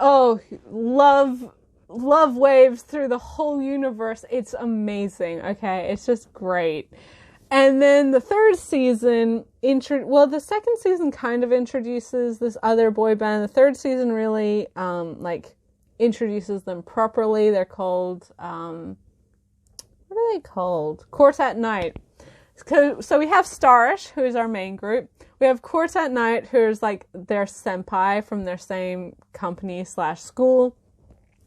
oh, love waves through the whole universe. It's amazing. Okay. It's just great. And then the third season, the second season kind of introduces this other boy band. The third season really, introduces them properly. They're called, what are they called? Quartet Night. So we have Starish, who is our main group. We have Quartet Night, who's like their senpai from their same company / school.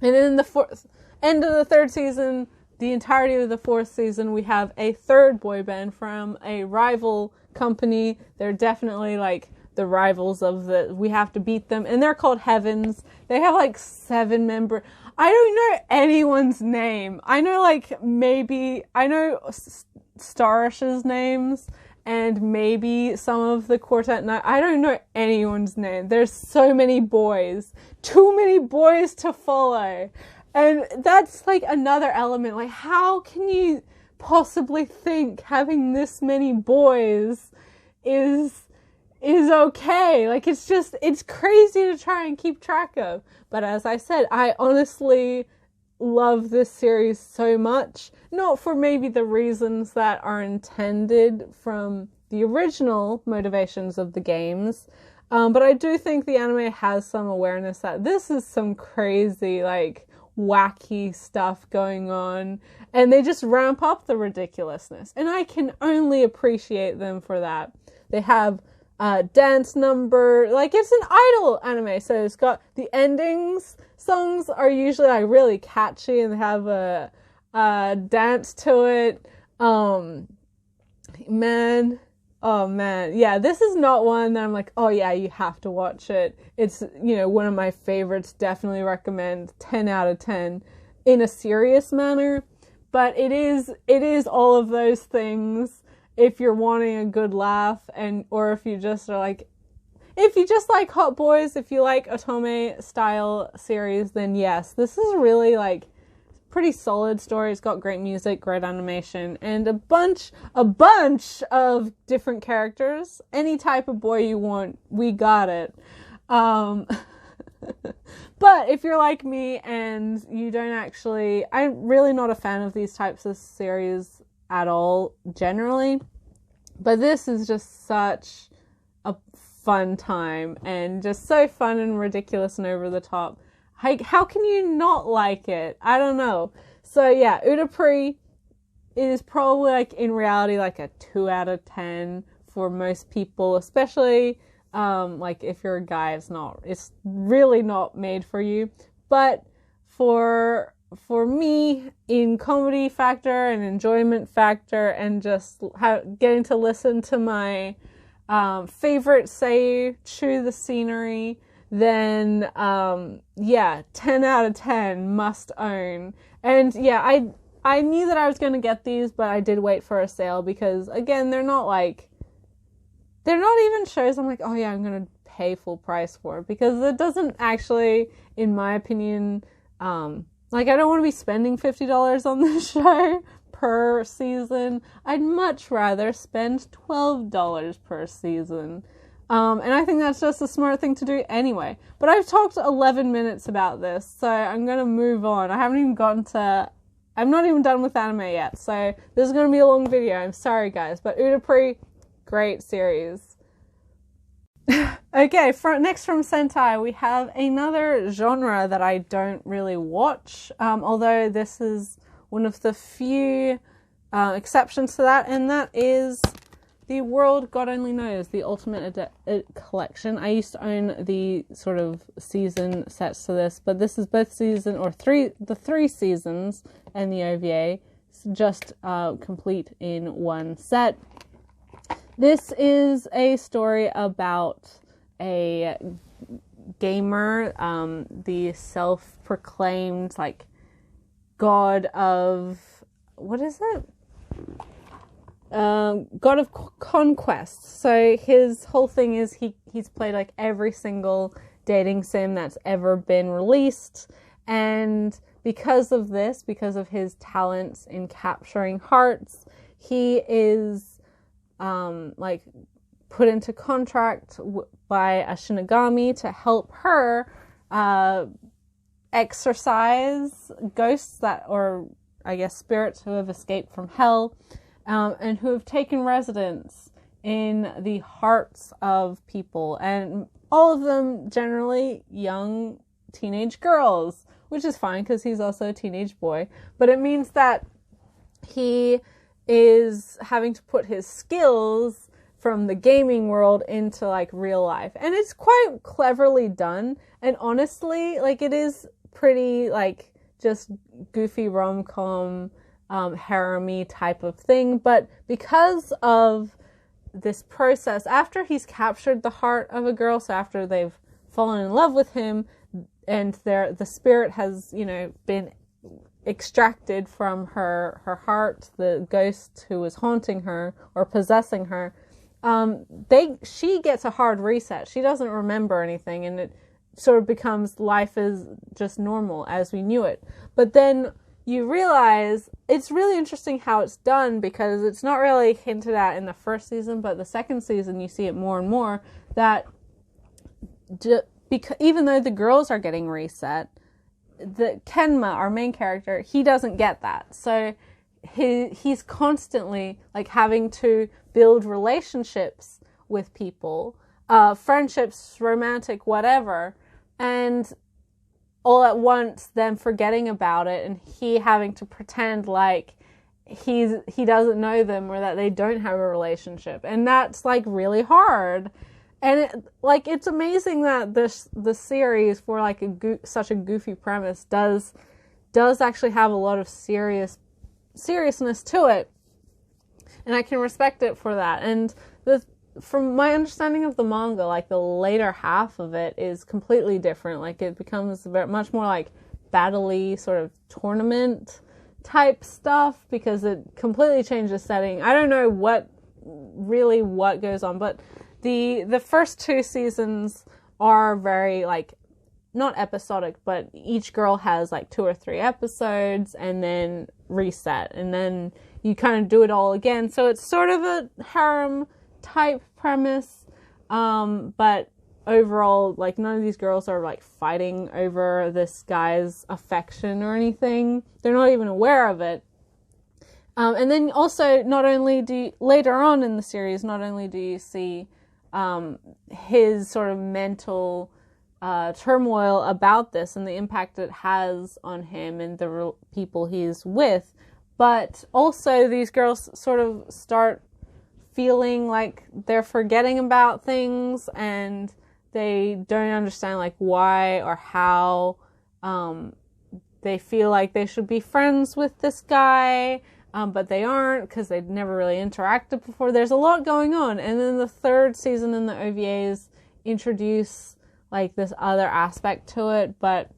And then in the end of the third season, the entirety of the fourth season, we have a third boy band from a rival company. They're definitely like the rivals we have to beat them, and they're called Heavens. They have like 7 members. I don't know anyone's name. I know Starish's names and maybe some of the Quartet Night. I don't know anyone's name. There's so many boys. Too many boys to follow. And that's like another element. Like, how can you possibly think having this many boys is okay? Like, it's crazy to try and keep track of. But as I said, I honestly love this series so much. Not for maybe the reasons that are intended from the original motivations of the games, but I do think the anime has some awareness that this is some crazy, like, wacky stuff going on, and they just ramp up the ridiculousness, and I can only appreciate them for that. They have dance number, like, it's an idol anime, so it's got the endings. Songs are usually like really catchy and they have a dance to it. Man, yeah, this is not one that I'm like, oh yeah, you have to watch it. It's, one of my favorites. Definitely recommend. 10 out of 10 in a serious manner, but it is all of those things if you're wanting a good laugh, or if you just are like, if you just like hot boys, if you like otome style series, then yes, this is really like pretty solid story. It's got great music, great animation, and a bunch of different characters. Any type of boy you want, we got it. But if you're like me and you don't I'm really not a fan of these types of series at all, generally. But this is just such a fun time, and just so fun and ridiculous and over the top. How can you not like it? I don't know. So yeah, APRI is probably like in reality like a 2 out of 10 for most people, especially like if you're a guy, it's really not made for you. But for me, in comedy factor and enjoyment factor, and just getting to listen to my favorite soooo chew the scenery, then yeah, 10 out of 10 must own. And yeah, I knew that I was going to get these, but I did wait for a sale because, again, they're not even shows I'm like, oh yeah, I'm going to pay full price for it, because it doesn't actually, in my opinion, like, I don't want to be spending $50 on this show per season. I'd much rather spend $12 per season. And I think that's just a smart thing to do anyway. But I've talked 11 minutes about this, so I'm going to move on. I'm not even done with anime yet, so this is going to be a long video. I'm sorry, guys. But APRI, great series. Okay, next from Sentai, we have another genre that I don't really watch, although this is one of the few exceptions to that, and that is The World God Only Knows, the Ultimate Collection. I used to own the sort of season sets to this, but this is both the 3 seasons and the OVA, just complete in one set. This is a story about a gamer, the self-proclaimed, like, god of, what is it? God of conquest. So his whole thing is he's played like every single dating sim that's ever been released, and because of his talents in capturing hearts, he is like put into contract by a Shinigami to help her exorcise ghosts or I guess spirits who have escaped from hell, and who have taken residence in the hearts of people, and all of them generally young teenage girls, which is fine because he's also a teenage boy, but it means that he is having to put his skills from the gaming world into like real life, and it's quite cleverly done, and honestly, like, it is pretty like just goofy rom-com harem-y type of thing. But because of this process, after he's captured the heart of a girl, so after they've fallen in love with him and the spirit has, you know, been extracted from her heart, the ghost who was haunting her or possessing her, she gets a hard reset. She doesn't remember anything, and it sort of becomes life is just normal as we knew it. But then you realize it's really interesting how it's done, because it's not really hinted at in the first season, but the second season you see it more and more, that even though the girls are getting reset, the Kenma, our main character, he doesn't get that. So he's constantly like having to build relationships with people, friendships, romantic, whatever, and all at once them forgetting about it, and he having to pretend like he doesn't know them or that they don't have a relationship, and that's like really hard. And it's amazing that the series, for like such a goofy premise, does actually have a lot of seriousness to it, and I can respect it for that. And from my understanding of the manga, like the later half of it is completely different. Like it becomes much more like battle-y sort of tournament type stuff, because it completely changes the setting. I don't know what goes on, but the first 2 seasons are very like not episodic, but each girl has like 2 or 3 episodes and then reset, and then you kind of do it all again. So it's sort of a harem type premise, but overall, like, none of these girls are like fighting over this guy's affection or anything. They're not even aware of it. And then also, later on in the series, not only do you see his sort of mental turmoil about this and the impact it has on him and the people he's with, but also these girls sort of start feeling like they're forgetting about things and they don't understand like why or how. They feel like they should be friends with this guy, but they aren't because they'd never really interacted before. There's a lot going on. And then the third season in the OVAs introduce like this other aspect to it, but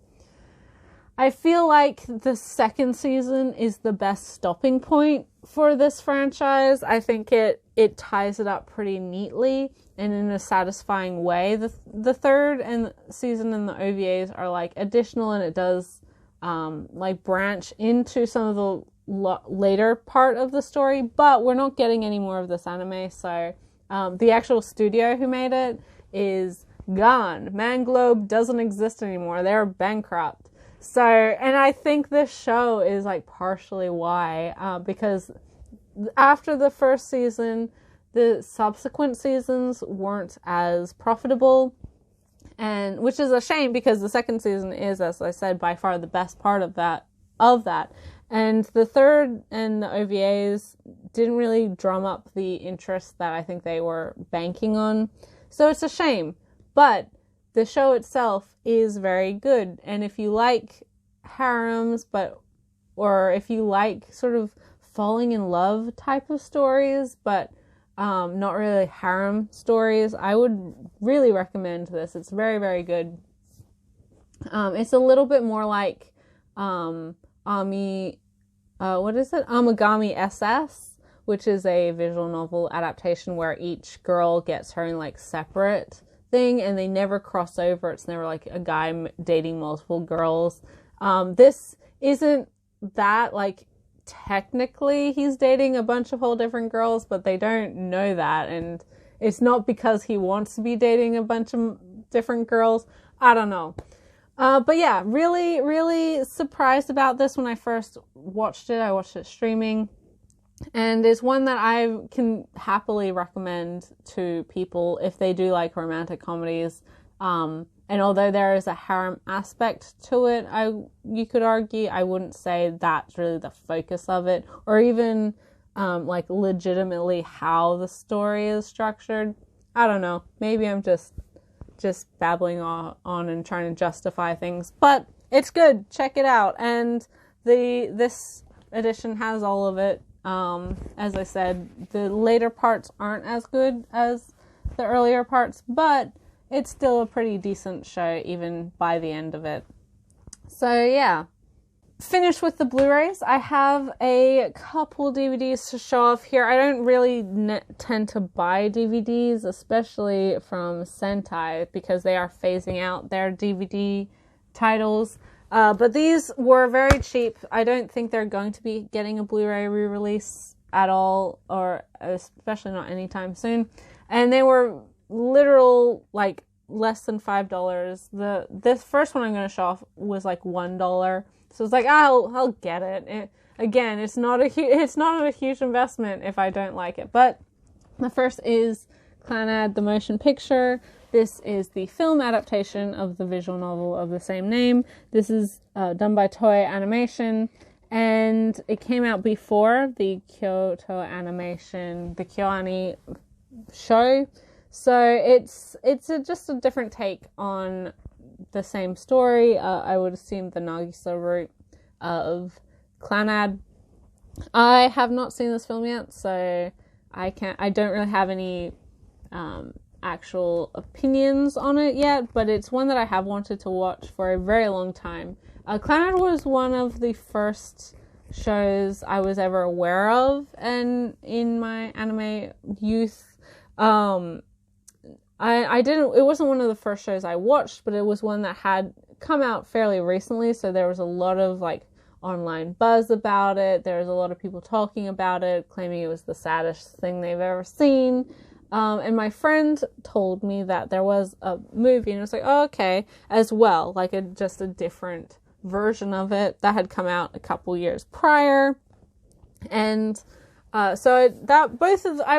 I feel like the second season is the best stopping point for this franchise. I think it ties it up pretty neatly and in a satisfying way. The third and season in the OVAs are like additional, and it does like branch into some of the later part of the story, but we're not getting any more of this anime. So the actual studio who made it is gone. Manglobe doesn't exist anymore. They're bankrupt. So, and I think this show is like partially why, because after the first season, the subsequent seasons weren't as profitable, and which is a shame because the second season is, as I said, by far the best part of that. And the third and the OVAs didn't really drum up the interest that I think they were banking on. So it's a shame, but the show itself is very good. And if you like harems, or if you like sort of falling in love type of stories, but not really harem stories, I would really recommend this. It's very, very good. It's a little bit more like Amigami SS, which is a visual novel adaptation where each girl gets her own like separate thing and they never cross over. It's never like a guy dating multiple girls. This isn't that, like, technically he's dating a bunch of whole different girls, but they don't know that, and it's not because he wants to be dating a bunch of different girls. I don't know. But yeah, really, really surprised about this when I first watched it. I watched it streaming, and it's one that I can happily recommend to people if they do like romantic comedies. And although there is a harem aspect to it, you could argue, I wouldn't say that's really the focus of it, or even like legitimately how the story is structured. I don't know. Maybe I'm just babbling on and trying to justify things, but it's good. Check it out. And this edition has all of it. As I said, the later parts aren't as good as the earlier parts, but it's still a pretty decent show even by the end of it. So yeah. Finished with the Blu-rays. I have a couple DVDs to show off here. I don't really tend to buy DVDs, especially from Sentai, because they are phasing out their DVD titles. But these were very cheap. I don't think they're going to be getting a Blu-ray re-release at all, or especially not anytime soon. And they were literal, like, less than $5. This first one I'm going to show off was like $1. So it's like, I'll get it. Again, it's not a huge investment if I don't like it. But the first is Clannad, the motion picture. This is the film adaptation of the visual novel of the same name. This is done by Toei Animation, and it came out before the Kyoto Animation, the KyoAni show. So it's just a different take on the same story. I would assume the Nagisa route of Clannad. I have not seen this film yet, so I don't really have any actual opinions on it yet, but it's one that I have wanted to watch for a very long time. Clannad was one of the first shows I was ever aware of, and in my anime youth, it wasn't one of the first shows I watched, but it was one that had come out fairly recently, so there was a lot of like online buzz about it. There was a lot of people talking about it, claiming it was the saddest thing they've ever seen. And my friend told me that there was a movie, and it was like, oh, okay, as well, like just a different version of it that had come out a couple years prior. And I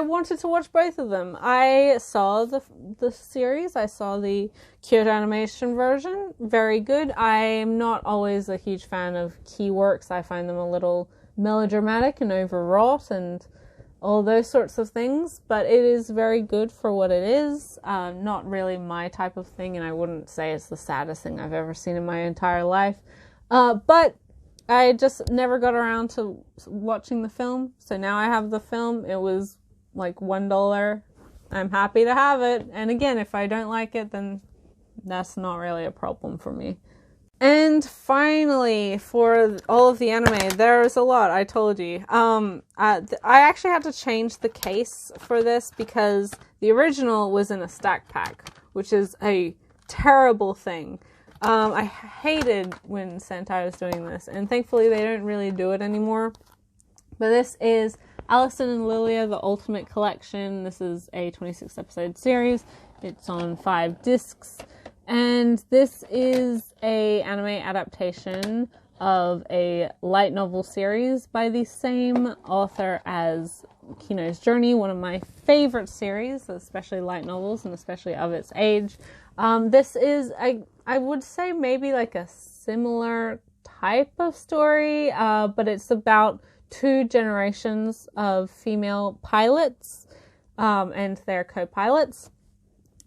wanted to watch both of them. I saw the series. I saw the Kyoto Animation version. Very good. I am not always a huge fan of key works. I find them a little melodramatic and overwrought and all those sorts of things. But it is very good for what it is. Not really my type of thing, and I wouldn't say it's the saddest thing I've ever seen in my entire life. But I just never got around to watching the film, so now I have the film. It was like $1. I'm happy to have it, and again, if I don't like it, then that's not really a problem for me. And finally, for all of the anime, there's a lot, I told you. I actually had to change the case for this because the original was in a stack pack, which is a terrible thing. I hated when Sentai was doing this, and thankfully they don't really do it anymore. But this is Allison and Lilia, the Ultimate Collection. This is a 26 episode series. It's on 5 discs. And this is a anime adaptation of a light novel series by the same author as Kino's Journey, one of my favorite series, especially light novels and especially of its age. This is, I would say maybe like a similar type of story, but it's about 2 generations of female pilots and their co-pilots.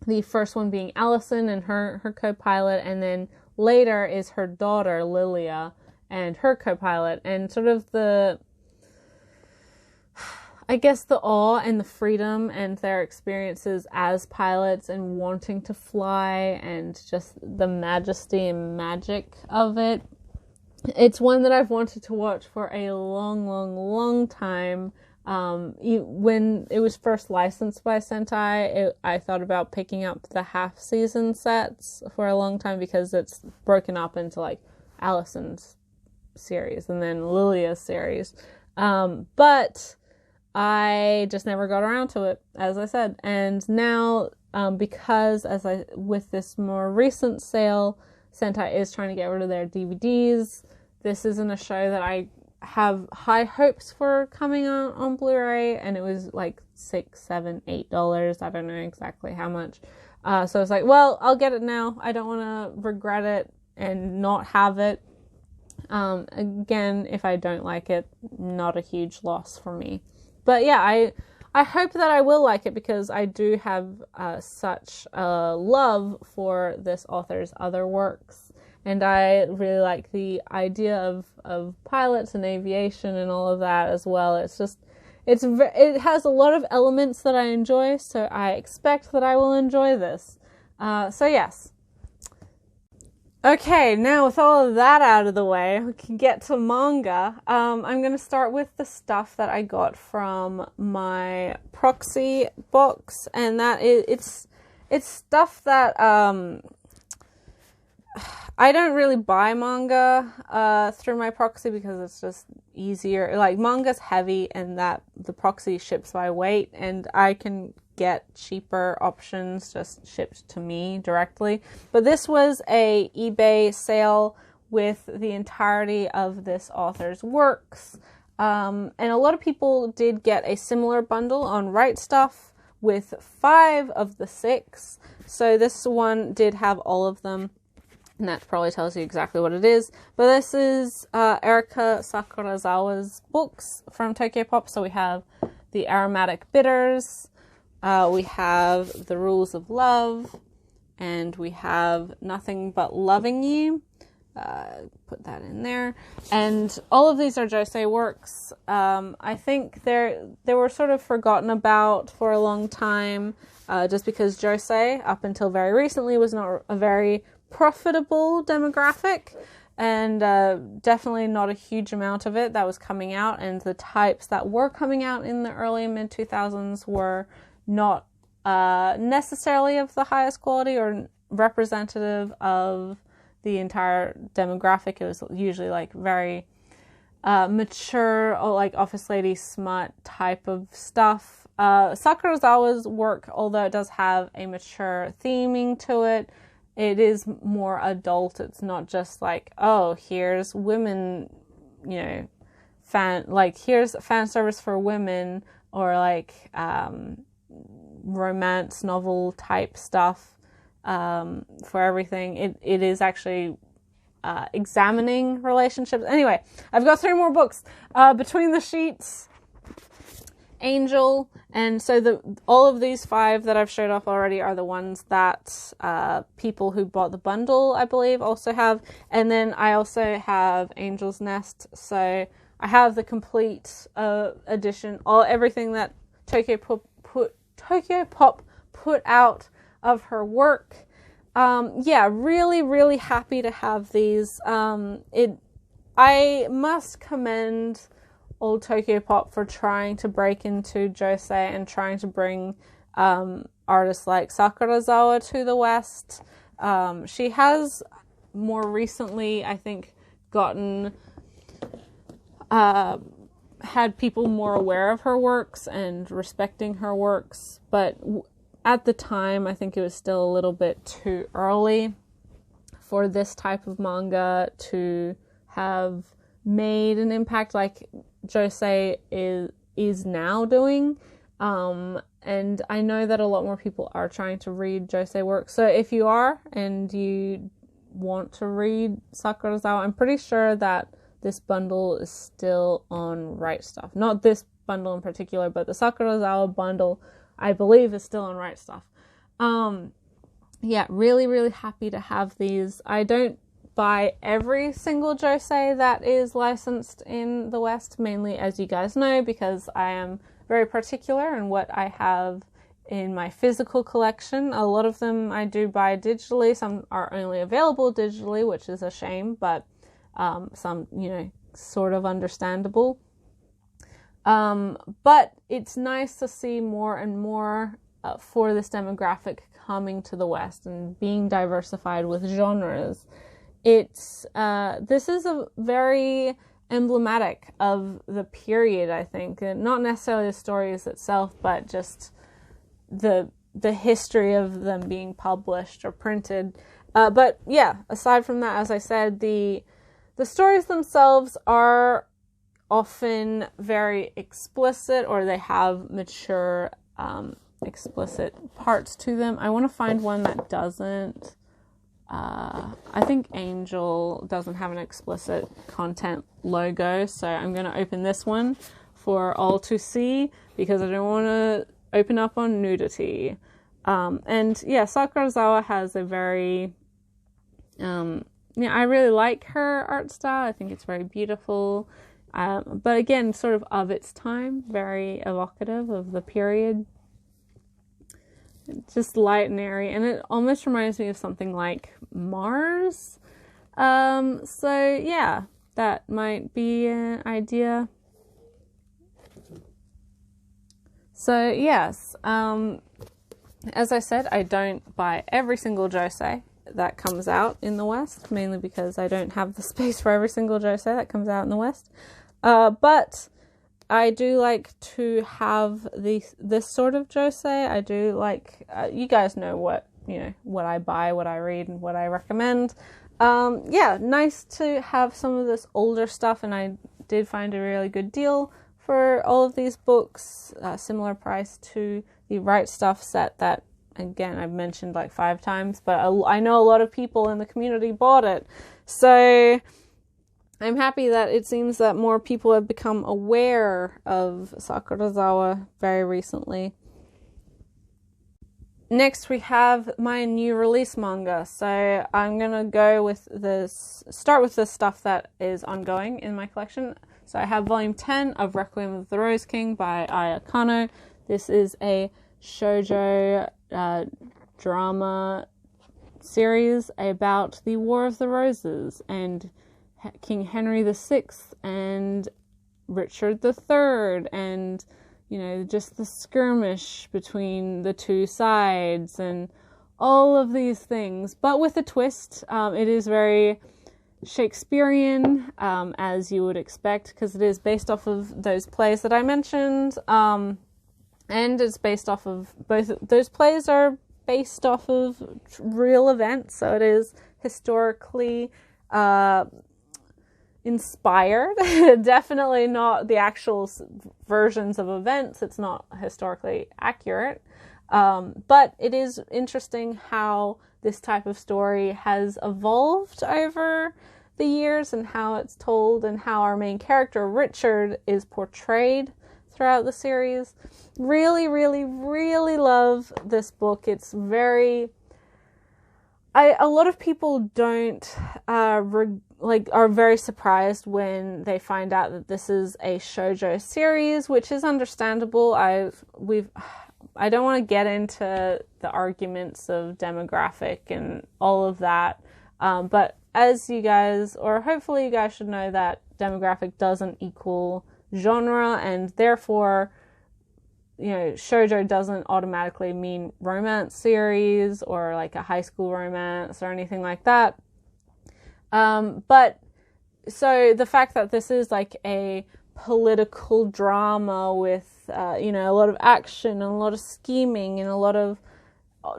The first one being Allison and her co-pilot, and then later is her daughter Lilia and her co-pilot, and sort of the awe and the freedom and their experiences as pilots and wanting to fly and just the majesty and magic of it. It's one that I've wanted to watch for a long time. When it was first licensed by Sentai, I thought about picking up the half-season sets for a long time because it's broken up into like Allison's series and then Lilia's series. But I just never got around to it, as I said. And now, because with this more recent sale, Sentai is trying to get rid of their DVDs. This isn't a show that I have high hopes for coming on Blu-ray, and it was like $6, $7, $8. I don't know exactly how much. So it's like, well, I'll get it now. I don't want to regret it and not have it. Again, if I don't like it, not a huge loss for me. But yeah, I hope that I will like it because I do have such a love for this author's other works. And I really like the idea of pilots and aviation and all of that as well. It has a lot of elements that I enjoy, so I expect that I will enjoy this. So yes. Okay, now with all of that out of the way, we can get to manga. I'm going to start with the stuff that I got from my proxy box, and that it's stuff that I don't really buy manga through my proxy because it's just easier. Like, manga's heavy and that the proxy ships by weight, and I can get cheaper options just shipped to me directly. But this was a eBay sale with the entirety of this author's works. And a lot of people did get a similar bundle on Right Stuff with 5 of the 6. So this one did have all of them. And that probably tells you exactly what it is. But this is Erika Sakurazawa's books from Tokyo Pop. So we have The Aromatic Bitters, we have The Rules of Love, and we have Nothing But Loving You. Put that in there. And all of these are josei works. I think they were sort of forgotten about for a long time, just because josei, up until very recently, was not a very profitable demographic, and definitely not a huge amount of it that was coming out, and the types that were coming out in the early and mid 2000s were not necessarily of the highest quality or representative of the entire demographic. It was usually like very mature or like office lady smut type of stuff. Sakurazawa's work, although it does have a mature theming to it, it is more adult. It's not just like, oh, here's women, here's fan service for women, or like romance novel type stuff for everything. It is actually examining relationships. Anyway, I've got 3 more books. Between the Sheets, Angel, and so all of these 5 that I've showed off already are the ones that people who bought the bundle, I believe, also have. And then I also have Angel's Nest. So I have the complete edition, everything that Tokyo Pop put out of her work. Yeah, really, really happy to have these. I must commend old Tokyo Pop for trying to break into josei and trying to bring artists like Sakurazawa to the West. She has more recently, I think, gotten had people more aware of her works and respecting her works, but at the time I think it was still a little bit too early for this type of manga to have made an impact like josei is now doing. And I know that a lot more people are trying to read josei work. So if you are and you want to read Sakurazawa, I'm pretty sure that this bundle is still on Right Stuff. Not this bundle in particular, but the Sakurazawa bundle, I believe, is still on Right Stuff. Yeah, really, really happy to have these. I don't buy every single josei that is licensed in the West, mainly, as you guys know, because I am very particular in what I have in my physical collection. A lot of them I do buy digitally. Some are only available digitally, which is a shame, but some, sort of understandable. But it's nice to see more and more for this demographic coming to the West and being diversified with genres. This is a very emblematic of the period, I think. Not necessarily the stories itself, but just the history of them being published or printed. But yeah, aside from that, as I said, the stories themselves are often very explicit, or they have mature, explicit parts to them. I want to find one that doesn't. I think Angel doesn't have an explicit content logo, so I'm going to open this one for all to see because I don't want to open up on nudity. And yeah, Sakurazawa has a very, I really like her art style. I think it's very beautiful. But again, sort of its time, very evocative of the period. Just light and airy, and it almost reminds me of something like Mars. So yeah, that might be an idea. So yes, as I said, I don't buy every single josei that comes out in the West, mainly because I don't have the space for every single josei that comes out in the West. But I do like to have this sort of josei. I do like, you guys know what I buy, what I read, and what I recommend. Yeah, nice to have some of this older stuff, and I did find a really good deal for all of these books, similar price to the Right Stuff set that, again, I've mentioned like 5 times, but I know a lot of people in the community bought it. So I'm happy that it seems that more people have become aware of Sakurazawa very recently. Next, we have my new release manga. So I'm going to start with the stuff that is ongoing in my collection. So I have volume 10 of Requiem of the Rose King by Aya Kano. This is a shoujo drama series about the War of the Roses and King Henry VI and Richard III, and just the skirmish between the two sides and all of these things, but with a twist. It is very Shakespearean, as you would expect, because it is based off of those plays that I mentioned, and it's based off of both. Those plays are based off of real events, so it is historically inspired. Definitely not the actual versions of events. It's not historically accurate. But it is interesting how this type of story has evolved over the years and how it's told and how our main character, Richard, is portrayed throughout the series. Really, really, really love this book. It's very... a lot of people don't are very surprised when they find out that this is a shoujo series, which is understandable. I don't want to get into the arguments of demographic and all of that, but as you guys, or hopefully you guys should know, that demographic doesn't equal genre, and therefore, you know, shoujo doesn't automatically mean romance series or like a high school romance or anything like that. But so the fact that this is like a political drama with, you know, a lot of action and a lot of scheming and a lot of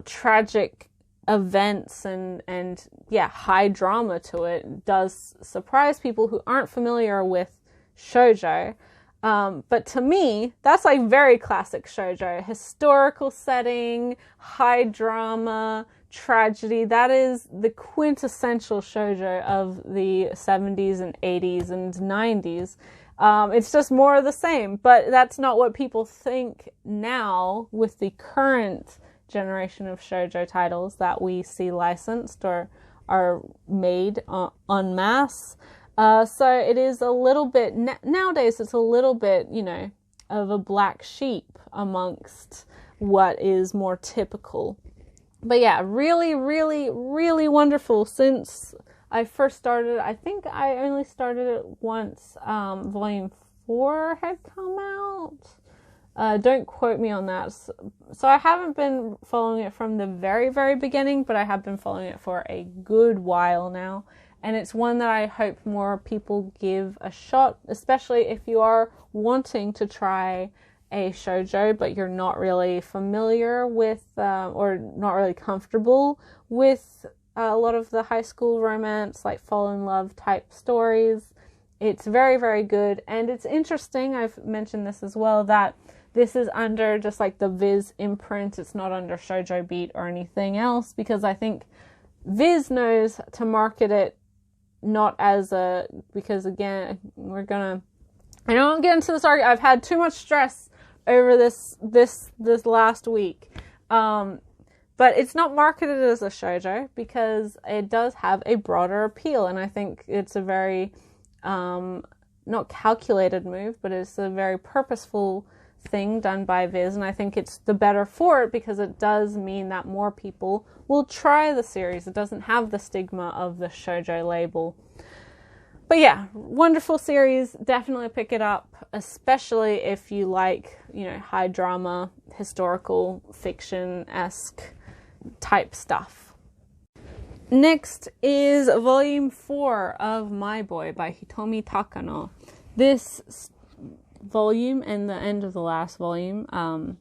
tragic events and yeah, high drama to it does surprise people who aren't familiar with shoujo. But to me, that's like very classic shoujo. Historical setting, high drama, tragedy. That is the quintessential shoujo of the 70s and 80s and 90s. It's just more of the same, but that's not what people think now with the current generation of shoujo titles that we see licensed or are made en masse. So it is a little bit, nowadays it's a little bit, you know, of a black sheep amongst what is more typical. But yeah, really, really, really wonderful. Since I first started, I think I only started it once, volume 4 had come out. Don't quote me on that. So I haven't been following it from the very, very beginning, but I have been following it for a good while now. And it's one that I hope more people give a shot, especially if you are wanting to try a shoujo, but you're not really familiar with, or not really comfortable with a lot of the high school romance, like fall in love type stories. It's very, very good. And it's interesting, I've mentioned this as well, that this is under just like the Viz imprint. It's not under Shoujo Beat or anything else, because I think Viz knows to market it not as a, because again, I don't want to get into this argument. I've had too much stress over this last week. But it's not marketed as a shoujo because it does have a broader appeal, and I think it's a very not calculated move, but it's a very purposeful thing done by Viz, and I think it's the better for it because it does mean that more people will try the series. It doesn't have the stigma of the shoujo label. But yeah, wonderful series. Definitely pick it up, especially if you like, you know, high drama, historical fiction-esque type stuff. Next is volume 4 of My Boy by Hitomi Takano. This volume and the end of the last volume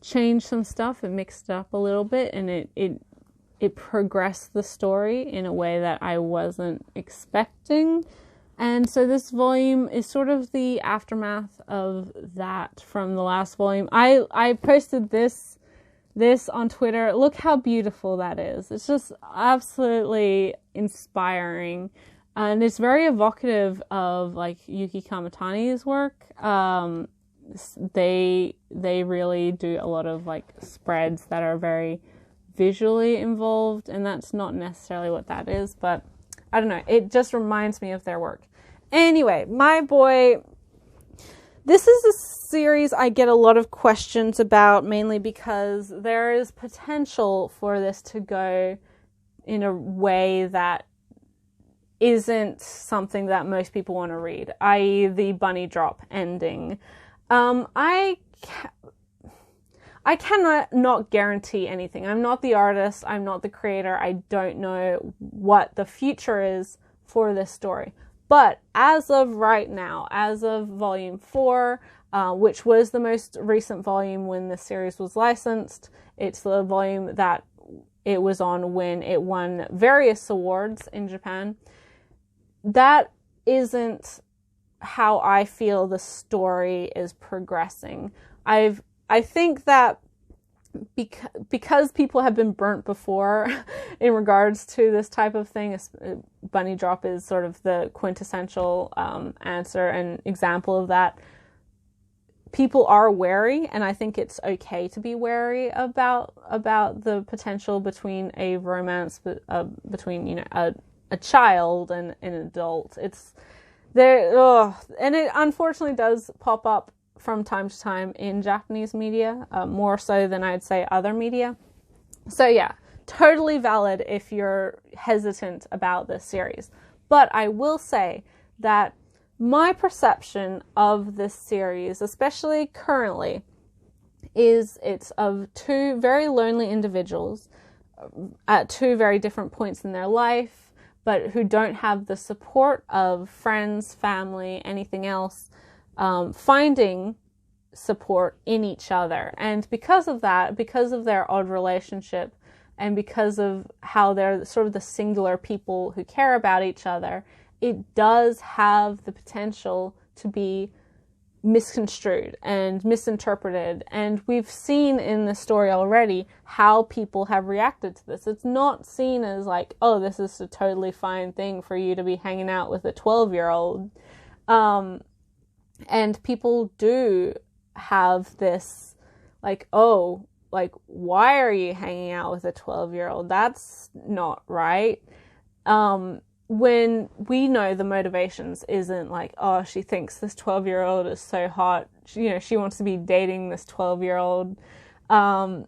changed some stuff. It mixed it up a little bit, and it progressed the story in a way that I wasn't expecting. And so this volume is sort of the aftermath of that from the last volume. I posted this on Twitter. Look how beautiful that is. It's just absolutely inspiring. And it's very evocative of like Yuki Kamitani's work. They really do a lot of like spreads that are very visually involved, and that's not necessarily what that is, but I don't know, it just reminds me of their work. Anyway, My Boy, this is a series I get a lot of questions about, mainly because there is potential for this to go in a way that isn't something that most people want to read, i.e. the bunny drop ending. I cannot not guarantee anything. I'm not the artist. I'm not the creator. I don't know what the future is for this story. But as of right now, as of volume 4, which was the most recent volume when the series was licensed, it's the volume that it was on when it won various awards in Japan. That isn't how I feel the story is progressing. I think that because people have been burnt before in regards to this type of thing, bunny drop is sort of the quintessential answer and example of that. People are wary, and I think it's okay to be wary about the potential between a romance between a child and an adult. It's there, and it unfortunately does pop up from time to time in Japanese media, more so than I'd say other media. So yeah, totally valid if you're hesitant about this series. But I will say that my perception of this series, especially currently, is it's of two very lonely individuals at two very different points in their life, but who don't have the support of friends, family, anything else, finding support in each other. And because of that, because of their odd relationship, and because of how they're sort of the singular people who care about each other, it does have the potential to be misconstrued and misinterpreted. And we've seen in the story already how people have reacted to this. It's not seen as like, oh, this is a totally fine thing for you to be hanging out with a 12-year-old. And people do have this like, oh, like, why are you hanging out with a 12-year-old? That's not right. When we know the motivations isn't like, oh, she thinks this 12-year-old is so hot. She wants to be dating this 12-year-old. But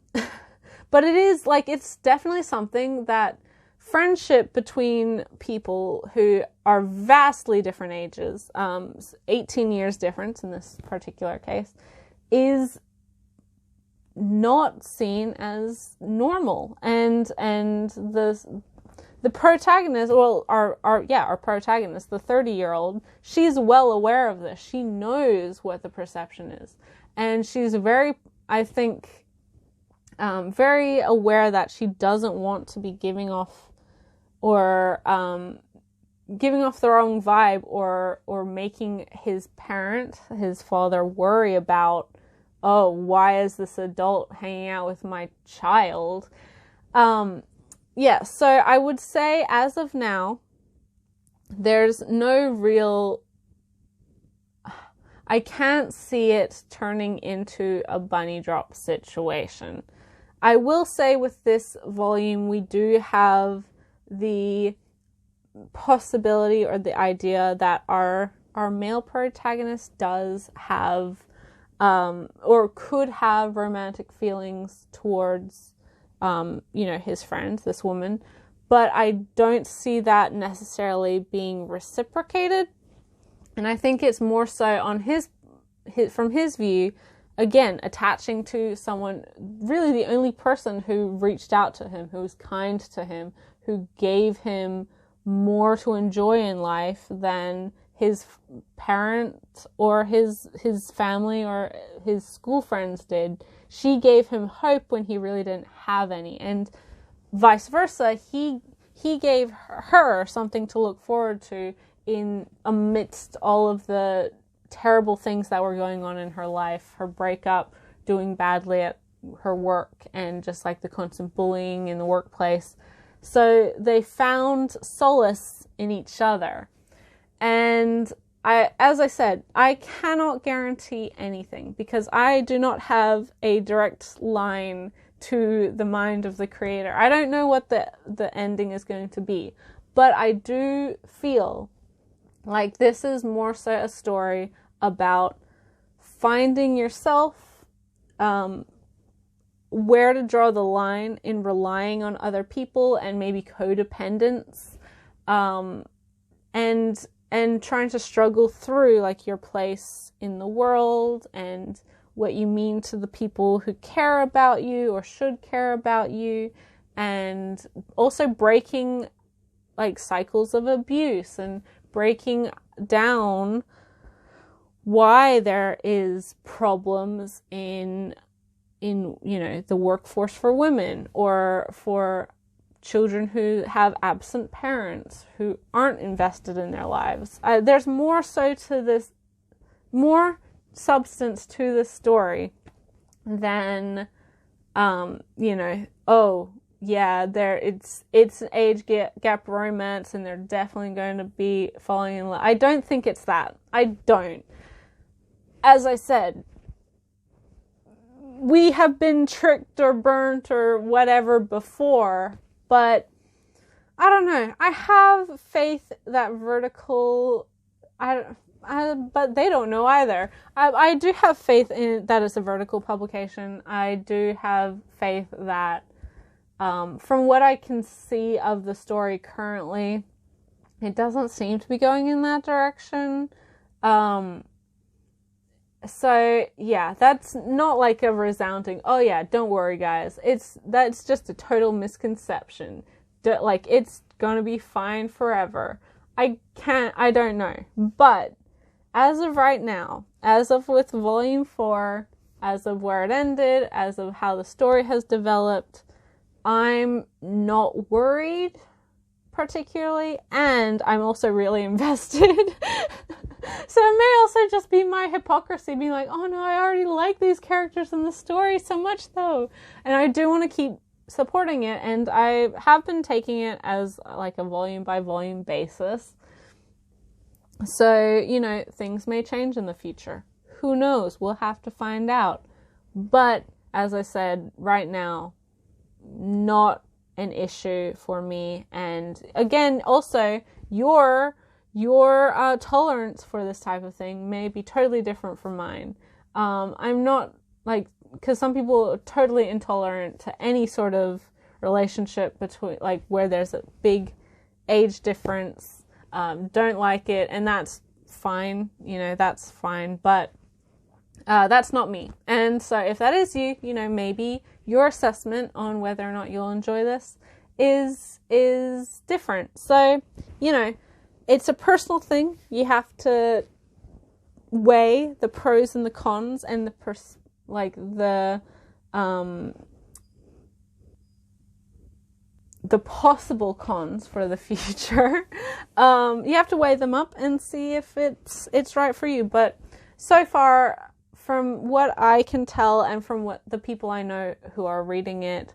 it is like, it's definitely something that friendship between people who are vastly different ages, 18 years difference in this particular case, is not seen as normal. And the protagonist, well, our protagonist, the 30-year-old, she's well aware of this. She knows what the perception is. And she's very, I think, very aware that she doesn't want to be giving off the wrong vibe or making his parent, his father, worry about, oh, why is this adult hanging out with my child? Yeah, so I would say as of now, there's no real, I can't see it turning into a bunny drop situation. I will say with this volume, we do have the possibility or the idea that our male protagonist does have, or could have romantic feelings towards his friend, this woman, but I don't see that necessarily being reciprocated. And I think it's more so on from his view, again, attaching to someone, really the only person who reached out to him, who was kind to him, who gave him more to enjoy in life than his parents or his family or his school friends did. She gave him hope when he really didn't have any, and vice versa. He gave her something to look forward to in amidst all of the terrible things that were going on in her life, her breakup, doing badly at her work, and just like the constant bullying in the workplace. So they found solace in each other. And as I said, I cannot guarantee anything because I do not have a direct line to the mind of the creator. I don't know what the ending is going to be, but I do feel like this is more so a story about finding yourself, where to draw the line in relying on other people and maybe codependence, and trying to struggle through like your place in the world and what you mean to the people who care about you or should care about you, and also breaking like cycles of abuse and breaking down why there is problems in the workforce for women or for children who have absent parents, who aren't invested in their lives. There's more substance to this story than, it's an age gap romance and they're definitely going to be falling in love. I don't think it's that. I don't. As I said, we have been tricked or burnt or whatever before, but I don't know. I have faith that Vertical, but they don't know either. I do have faith in that it's a Vertical publication. I do have faith that, from what I can see of the story currently, it doesn't seem to be going in that direction. So yeah, that's not like a resounding, oh yeah, don't worry guys. That's just a total misconception. Like, it's gonna be fine forever. I don't know. But as of right now, as of with volume 4, as of where it ended, as of how the story has developed, I'm not worried particularly, and I'm also really invested. So it may also just be my hypocrisy being like, oh no, I already like these characters in the story so much though. And I do want to keep supporting it, and I have been taking it as like a volume by volume basis. So, things may change in the future. Who knows? We'll have to find out. But as I said, right now, not an issue for me. And again, also, your tolerance for this type of thing may be totally different from mine. I'm not like, because some people are totally intolerant to any sort of relationship between, like, where there's a big age difference, don't like it, and that's fine, that's fine, but that's not me. And so if that is you, maybe your assessment on whether or not you'll enjoy this is different. So, it's a personal thing. You have to weigh the pros and the cons and the possible cons for the future. You have to weigh them up and see if it's right for you. But so far, from what I can tell and from what the people I know who are reading it,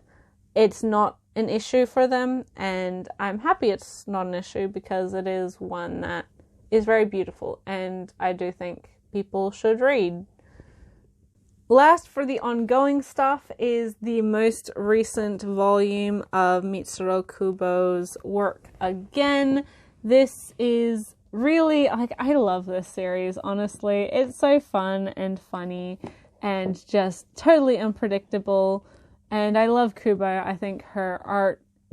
it's not an issue for them, and I'm happy it's not an issue because it is one that is very beautiful, and I do think people should read. Last for the ongoing stuff is the most recent volume of Mitsuru Kubo's work again. This is really, I love this series, honestly. It's so fun and funny and just totally unpredictable. And I love Kubo. I think her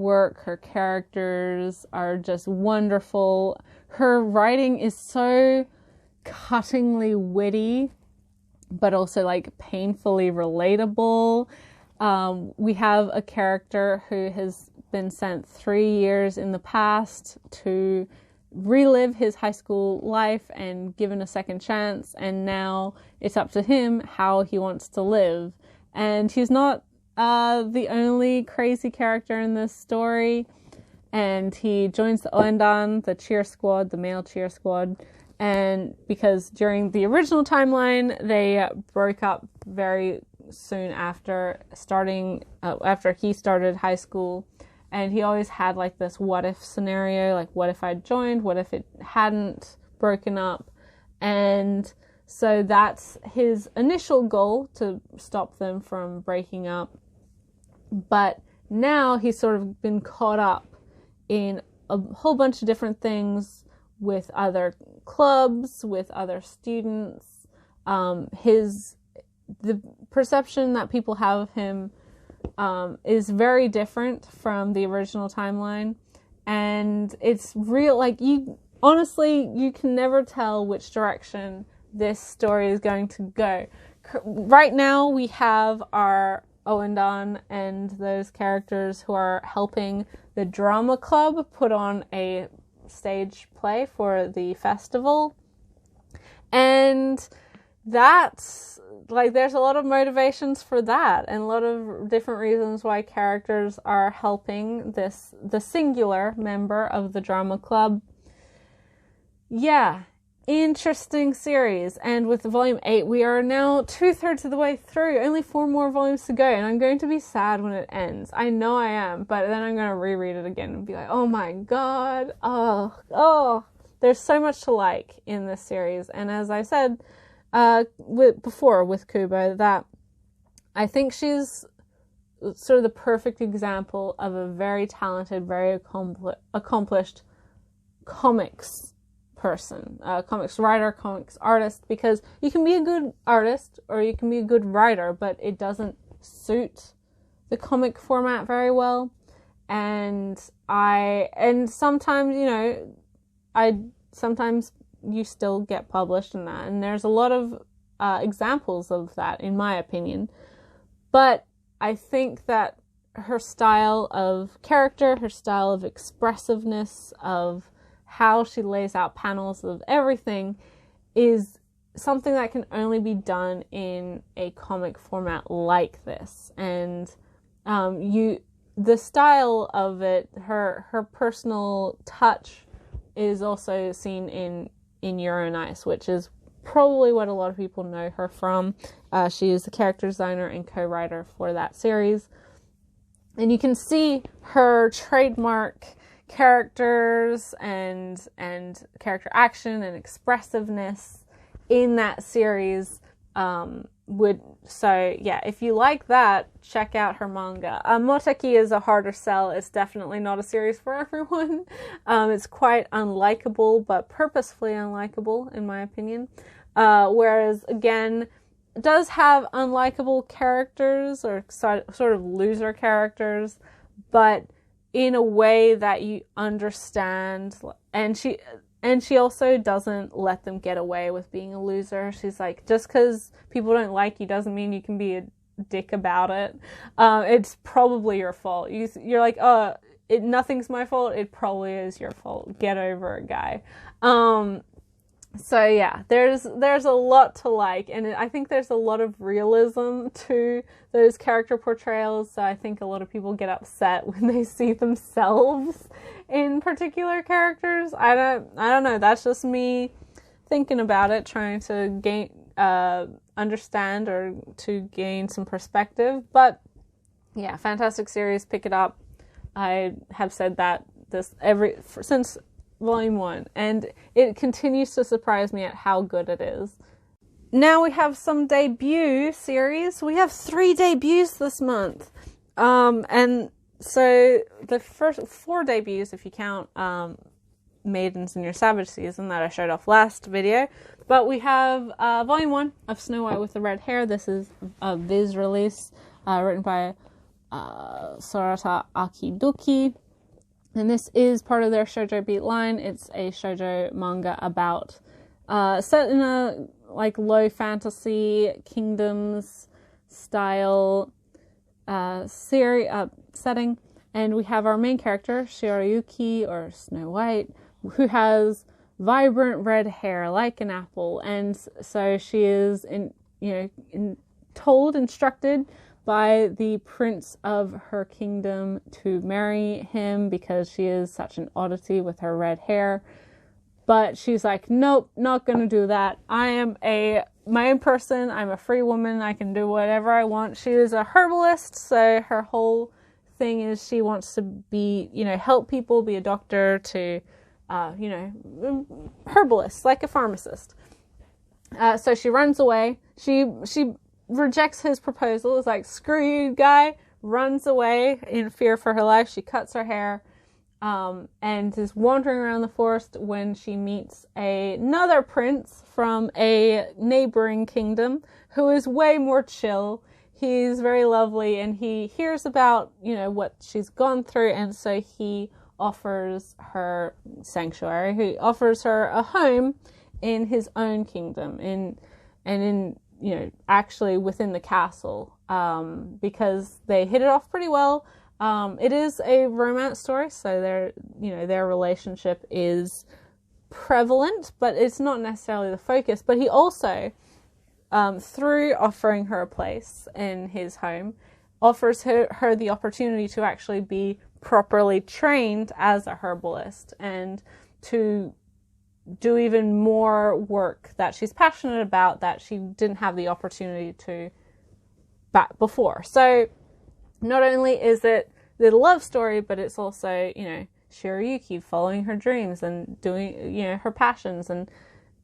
artwork, her characters are just wonderful. Her writing is so cuttingly witty, but also painfully relatable. We have a character who has been sent 3 years in the past to relive his high school life and given a second chance, and now it's up to him how he wants to live. And he's not the only crazy character in this story, and he joins the Oendan, the cheer squad, the male cheer squad, and because during the original timeline they broke up very soon after after he started high school, and he always had this what if scenario, what if I'd joined, what if it hadn't broken up, and so that's his initial goal, to stop them from breaking up. But now he's sort of been caught up in a whole bunch of different things with other clubs, with other students. The perception that people have of him is very different from the original timeline, and it's real. You can never tell which direction this story is going to go. Right now, we have our Oendan and those characters who are helping the drama club put on a stage play for the festival. And that's like, there's a lot of motivations for that, and a lot of different reasons why characters are helping the singular member of the drama club. Yeah, interesting series. And with volume 8, we are now 2/3 of the way through. Only 4 more volumes to go, and I'm going to be sad when it ends. I know I am, but then I'm going to reread it again and be like, oh my god, oh. There's so much to like in this series. And as I said before with Kubo, that I think she's sort of the perfect example of a very talented, very accomplished comics person, comics writer, comics artist, because you can be a good artist or you can be a good writer, but it doesn't suit the comic format very well. And sometimes, you know, sometimes you still get published in that, and there's a lot of examples of that, in my opinion. But I think that her style of character, her style of expressiveness, of how she lays out panels of everything, is something that can only be done in a comic format like this. And the style of it, her personal touch, is also seen in Yuri on Ice, which is probably what a lot of people know her from. She is the character designer and co-writer for that series. And you can see her trademark characters and character action and expressiveness in that series. So yeah, if you like that, check out her manga. Moteki is a harder sell. It's definitely not a series for everyone. It's quite unlikable, but purposefully unlikable, in my opinion. Whereas, again, it does have unlikable characters, or sort of loser characters, but in a way that you understand. And she also doesn't let them get away with being a loser. She's like, just because people don't like you doesn't mean you can be a dick about it. It's probably your fault. You're like, nothing's my fault. It probably is your fault. Get over it, guy. So yeah, there's a lot to like, and I think there's a lot of realism to those character portrayals. So I think a lot of people get upset when they see themselves in particular characters. I don't know. That's just me thinking about it, trying to understand or to gain some perspective. But yeah, fantastic series. Pick it up. I have said that since Volume 1, and it continues to surprise me at how good it is. Now we have some debut series. We have 3 debuts this month. And so the first 4 debuts, if you count Maidens in Your Savage Season that I showed off last video. But we have Volume 1 of Snow White with the Red Hair. This is a Viz release written by Sorata Akidoki. And this is part of their shoujo beat line. It's a shoujo manga about set in a like low fantasy kingdoms style setting. And we have our main character, Shiroyuki, or Snow White, who has vibrant red hair like an apple. And so she is instructed by the prince of her kingdom to marry him because she is such an oddity with her red hair. But she's like, nope, not gonna do that. I am my own person. I'm a free woman. I can do whatever I want. She is a herbalist, so her whole thing is she wants to be, help people, be a doctor, to, herbalist, like a pharmacist. So she runs away. She rejects his proposal, is like, screw you, guy, runs away in fear for her life. She cuts her hair and is wandering around the forest when she meets another prince from a neighboring kingdom who is way more chill. He's very lovely, and he hears about, what she's gone through, and so he offers her sanctuary. He offers her a home in his own kingdom, actually within the castle, because they hit it off pretty well. It is a romance story, so their relationship is prevalent, but it's not necessarily the focus. But he also through offering her a place in his home, offers her the opportunity to actually be properly trained as a herbalist and to do even more work that she's passionate about that she didn't have the opportunity to back before. So not only is it the love story, but it's also, you know, Shiroyuki following her dreams and doing, you know, her passions and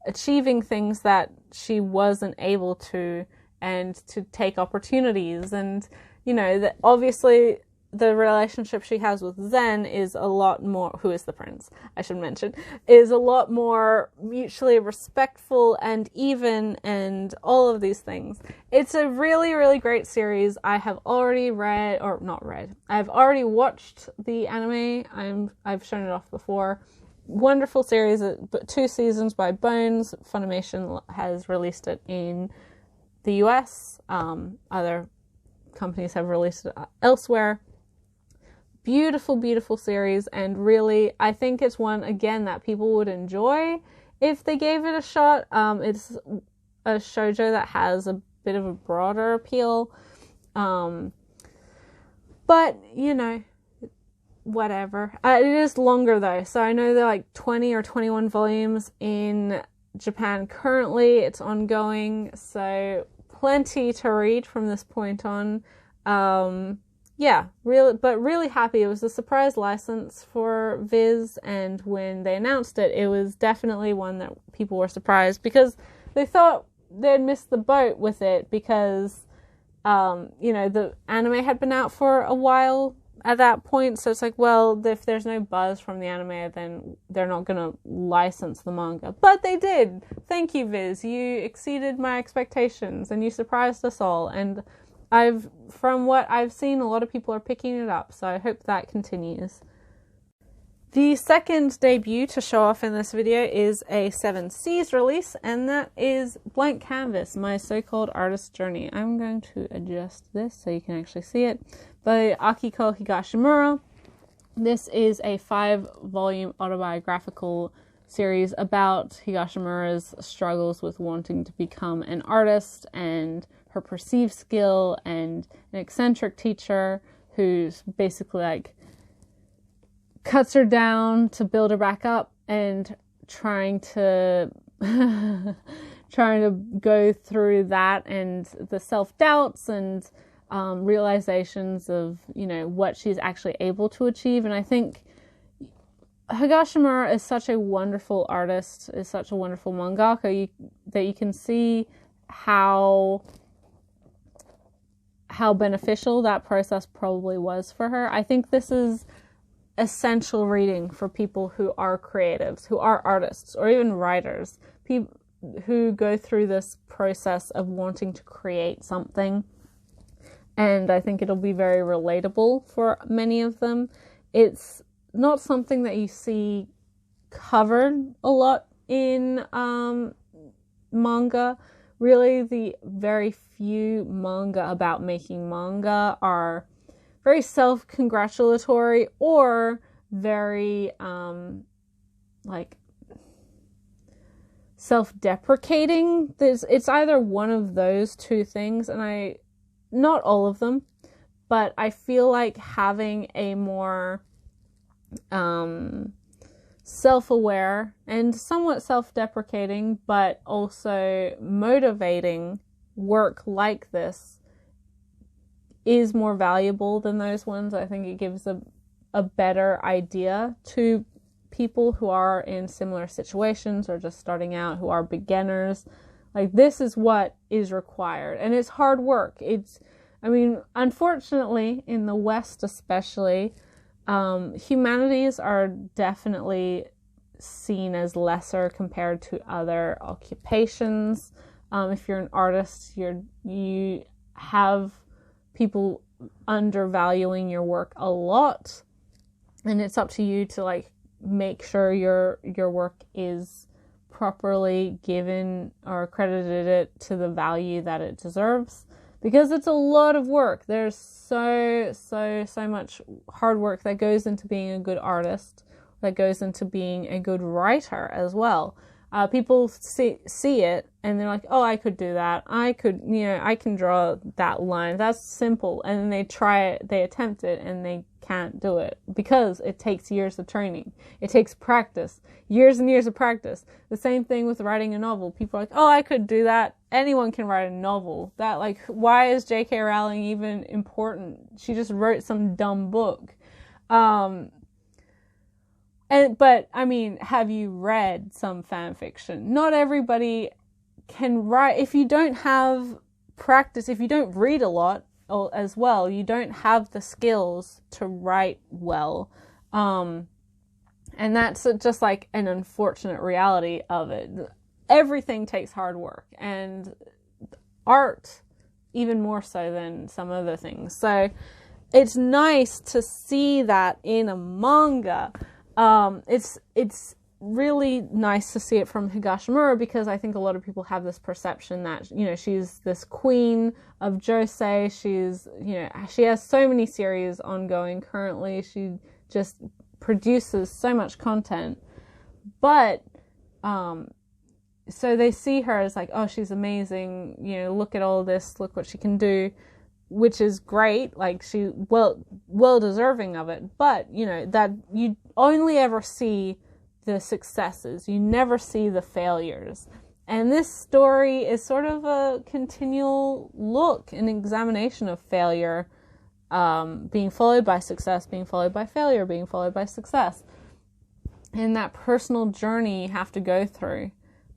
achieving things that she wasn't able to, and to take opportunities. And, you know, that obviously the relationship she has with Zen is a lot more, who is the prince, I should mention, is a lot more mutually respectful and even, and all of these things. It's a really, really great series. I have already read, or not read, I've already watched the anime. I've shown it off before. Wonderful series, 2 seasons by Bones. Funimation has released it in the US. Other companies have released it elsewhere. Beautiful, beautiful series, and really, I think it's one, again, that people would enjoy if they gave it a shot. It's a shoujo that has a bit of a broader appeal. But, you know, whatever. It is longer, though, so I know they're like 20 or 21 volumes in Japan currently. It's ongoing, so plenty to read from this point on. Yeah, really happy. It was a surprise license for Viz, and when they announced it, it was definitely one that people were surprised because they thought they'd missed the boat with it because, you know, the anime had been out for a while at that point, so it's like, well, if there's no buzz from the anime, then they're not going to license the manga. But they did! Thank you, Viz. You exceeded my expectations, and you surprised us all, and from what I've seen, a lot of people are picking it up, so I hope that continues. The second debut to show off in this video is a 7 Seas release, and that is Blank Canvas, My So-Called Artist Journey. I'm going to adjust this so you can actually see it. By Akiko Higashimura. This is a 5-volume autobiographical series about Higashimura's struggles with wanting to become an artist and her perceived skill, and an eccentric teacher who's basically like cuts her down to build her back up, and trying to go through that and the self-doubts and realizations of, you know, what she's actually able to achieve. And I think Higashimura is such a wonderful artist, is such a wonderful mangaka, that you can see how beneficial that process probably was for her. I think this is essential reading for people who are creatives, who are artists, or even writers, people who go through this process of wanting to create something. And I think it'll be very relatable for many of them. It's not something that you see covered a lot in manga. Really, the very few manga about making manga are very self-congratulatory or very, like, self-deprecating. It's either one of those two things, and not all of them, but I feel like having a more self-aware and somewhat self-deprecating, but also motivating work like this is more valuable than those ones. I think it gives a better idea to people who are in similar situations or just starting out, who are beginners. Like, this is what is required, and it's hard work. Unfortunately, in the West especially, humanities are definitely seen as lesser compared to other occupations. If you're an artist, you have people undervaluing your work a lot, and it's up to you to like make sure your work is properly given or credited it to the value that it deserves, because it's a lot of work. There's so much hard work that goes into being a good artist, that goes into being a good writer as well. People see it and they're like, oh, I could do that. I can draw that line. That's simple. And then they try it, they attempt it, and they can't do it because it takes years of training. It takes practice, years and years of practice. The same thing with writing a novel. People are like, oh, I could do that. Anyone can write a novel. That, like, why is J.K. Rowling even important? She just wrote some dumb book. But I mean, have you read some fan fiction? Not everybody can write. If you don't have practice, if you don't read a lot as well, you don't have the skills to write well. And that's just like an unfortunate reality of it. Everything takes hard work, and art even more so than some other things. So it's nice to see that in a manga. It's really nice to see it from Higashimura, because I think a lot of people have this perception that, you know, she's this queen of josei. She's, you know, she has so many series ongoing currently. She just produces so much content. But, so they see her as like, oh, she's amazing. You know, look at all this, look what she can do, which is great. Like, she well deserving of it. But, you know, that you only ever see the successes. You never see the failures. And this story is sort of a continual look, an examination of failure, being followed by success, being followed by failure, being followed by success. And that personal journey you have to go through.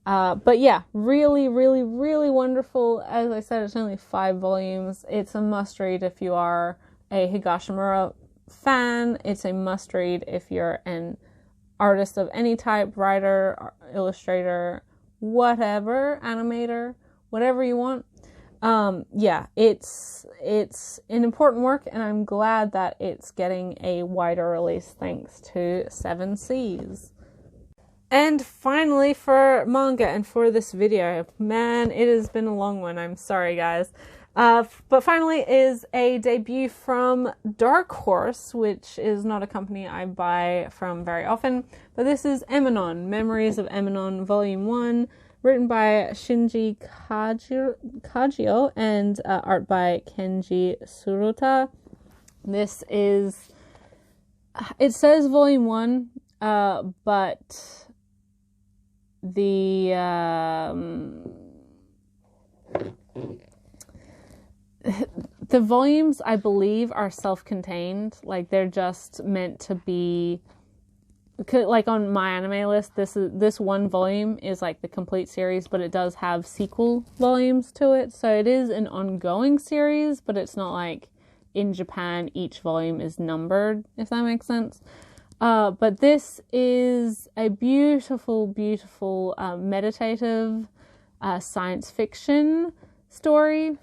But yeah, really, really, really wonderful. As I said, it's only 5 volumes. It's a must read if you are a Higashimura fan. It's a must read if you're an artist of any type, writer, illustrator, whatever, animator, whatever you want. Yeah, it's an important work, and I'm glad that it's getting a wider release thanks to 7 Seas. And finally, for manga and for this video, man, it has been a long one. I'm sorry, guys. But finally is a debut from Dark Horse, which is not a company I buy from very often. But this is Eminon, Memories of Eminon, Volume 1, written by Shinji Kajio and art by Kenji Tsuruta. This is, it says Volume 1, but the volumes, I believe, are self-contained. Like, they're just meant to be, like on my anime list, this one volume is like the complete series, but it does have sequel volumes to it. So it is an ongoing series, but it's not like in Japan each volume is numbered, if that makes sense. But this is a beautiful, beautiful meditative science fiction story.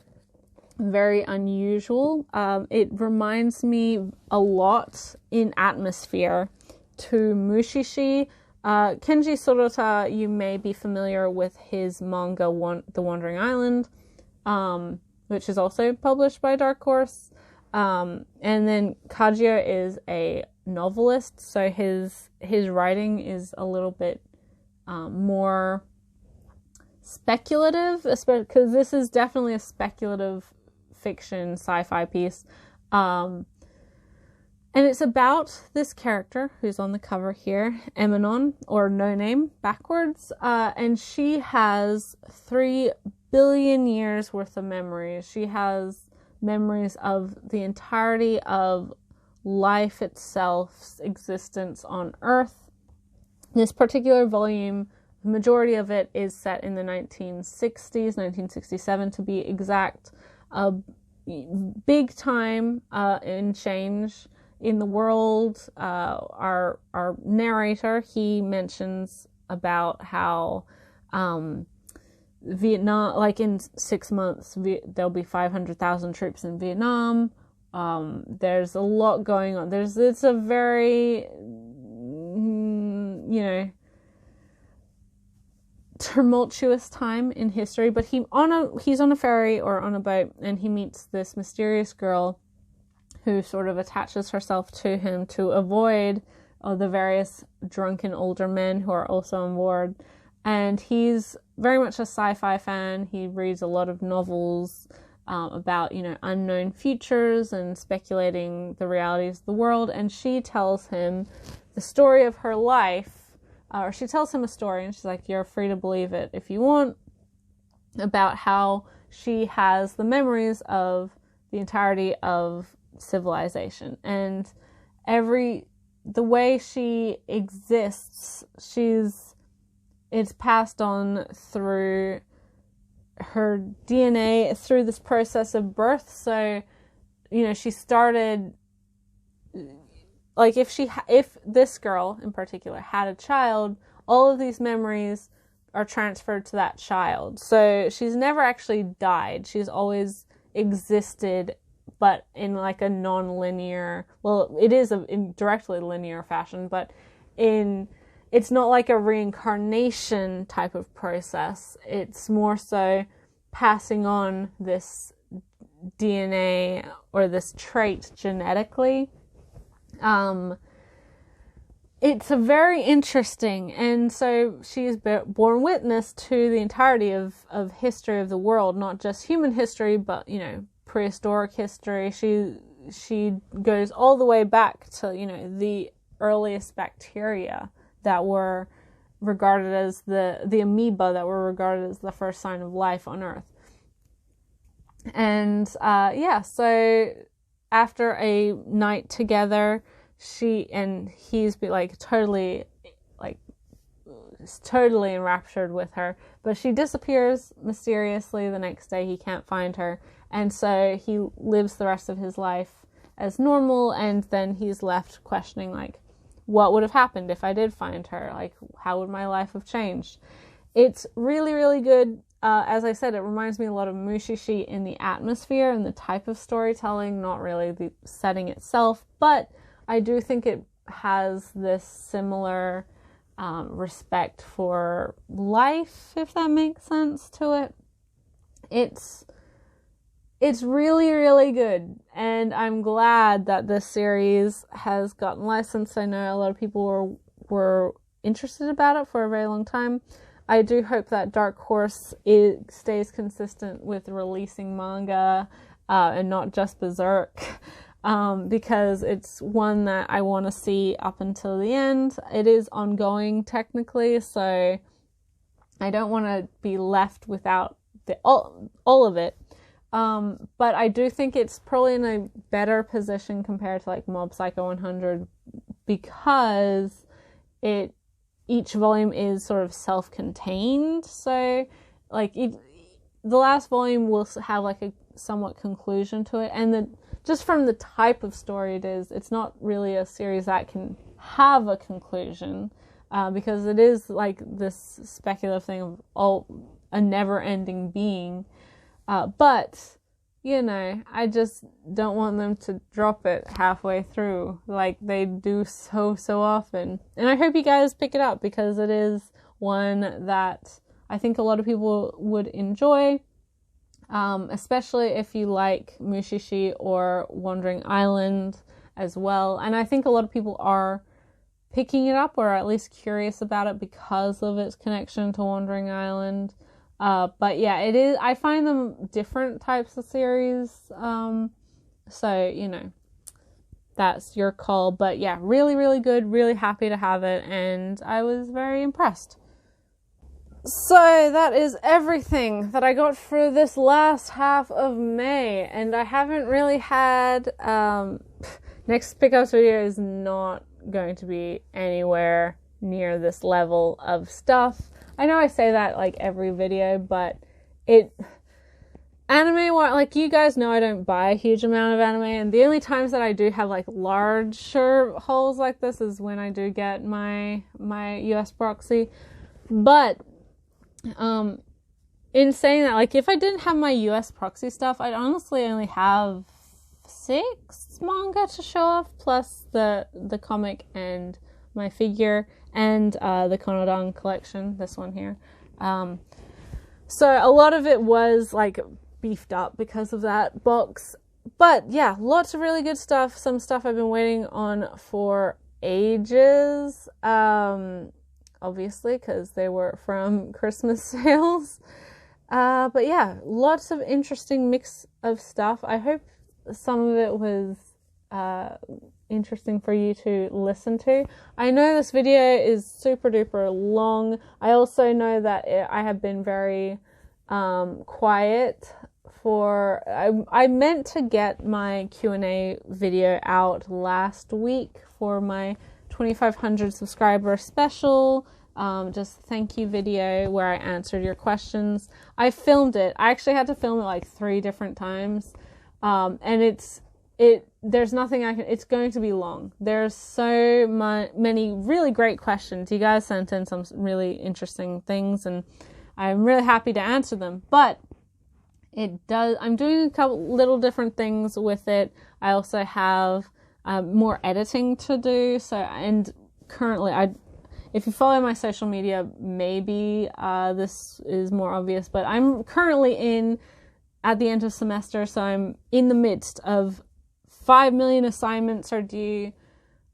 Very unusual. It reminds me a lot in atmosphere to Mushishi. Kenji Tsuruta, you may be familiar with his manga The Wandering Island, which is also published by Dark Horse. And then Kajio is a novelist, so his writing is a little bit more speculative, because this is definitely a speculative fiction sci-fi piece, and it's about this character who's on the cover here, Eminon, or No Name backwards, and she has 3 billion years worth of memories. She has memories of the entirety of life itself's existence on Earth. This particular volume, the majority of it is set in the 1960s, 1967 to be exact. A big time in change in the world. Our narrator, he mentions about how Vietnam, like in 6 months, there'll be 500,000 troops in Vietnam. There's a lot going on. It's a very, tumultuous time in history, but he's on a ferry or on a boat, and he meets this mysterious girl who sort of attaches herself to him to avoid the various drunken older men who are also on board. And he's very much a sci-fi fan. He reads a lot of novels about, you know, unknown futures and speculating the realities of the world. And she tells him the story of her life, or she tells him a story, and she's like, you're free to believe it if you want, about how she has the memories of the entirety of civilization. And the way she exists, it's passed on through her DNA, through this process of birth. So, you know, she started, like, if this girl in particular had a child, all of these memories are transferred to that child. So she's never actually died. She's always existed, but in like a non-linear, well, it is in directly linear fashion, but it's not like a reincarnation type of process. It's more so passing on this DNA or this trait genetically. It's a very interesting, and so she is born witness to the entirety of history of the world, not just human history, but, you know, prehistoric history. She goes all the way back to, you know, the earliest bacteria that were regarded as the amoeba that were regarded as the first sign of life on Earth. And so after a night together, he's totally enraptured with her, but she disappears mysteriously the next day. He can't find her, and so he lives the rest of his life as normal, and then he's left questioning, like, what would have happened if I did find her? Like, how would my life have changed? It's really, really good. As I said, it reminds me a lot of Mushishi in the atmosphere and the type of storytelling, not really the setting itself, but I do think it has this similar respect for life, if that makes sense to it. It's really, really good, and I'm glad that this series has gotten licensed. I know a lot of people were interested about it for a very long time. I do hope that Dark Horse stays consistent with releasing manga and not just Berserk, because it's one that I want to see up until the end. It is ongoing technically, so I don't want to be left without all of it. But I do think it's probably in a better position compared to like Mob Psycho 100, because each volume is sort of self-contained. So like the last volume will have like a somewhat conclusion to it, and just from the type of story it is, it's not really a series that can have a conclusion, because it is like this speculative thing of a never-ending being. But, you know, I just don't want them to drop it halfway through like they do so often. And I hope you guys pick it up, because it is one that I think a lot of people would enjoy, especially if you like Mushishi or Wandering Island as well. And I think a lot of people are picking it up, or at least curious about it, because of its connection to Wandering Island. But yeah, it is. I find them different types of series. So, you know, that's your call. But yeah, really, really good. Really happy to have it. And I was very impressed. So that is everything that I got for this last half of May. And I haven't really had, next pickups video is not going to be anywhere near this level of stuff. I know I say that like every video, but anime, like you guys know, I don't buy a huge amount of anime, and the only times that I do have like larger hauls like this is when I do get my US proxy. But in saying that, like if I didn't have my US proxy stuff, I'd honestly only have 6 manga to show off, plus the comic and my figure, and the Clannad collection, this one here. So a lot of it was like beefed up because of that box. But yeah, lots of really good stuff. Some stuff I've been waiting on for ages. obviously, because they were from Christmas sales. But yeah, lots of interesting mix of stuff. I hope some of it was interesting for you to listen to. I know this video is super duper long. I also know that I have been very quiet for... I meant to get my Q&A video out last week for my 2,500 subscriber special. Just thank you video where I answered your questions. I filmed it. I actually had to film it like 3 different times. And there's nothing it's going to be long. There's so many really great questions. You guys sent in some really interesting things and I'm really happy to answer them, but I'm doing a couple little different things with it. I also have more editing to do. And currently if you follow my social media, maybe this is more obvious, but I'm currently at the end of semester, so I'm in the midst of 5 million assignments are due.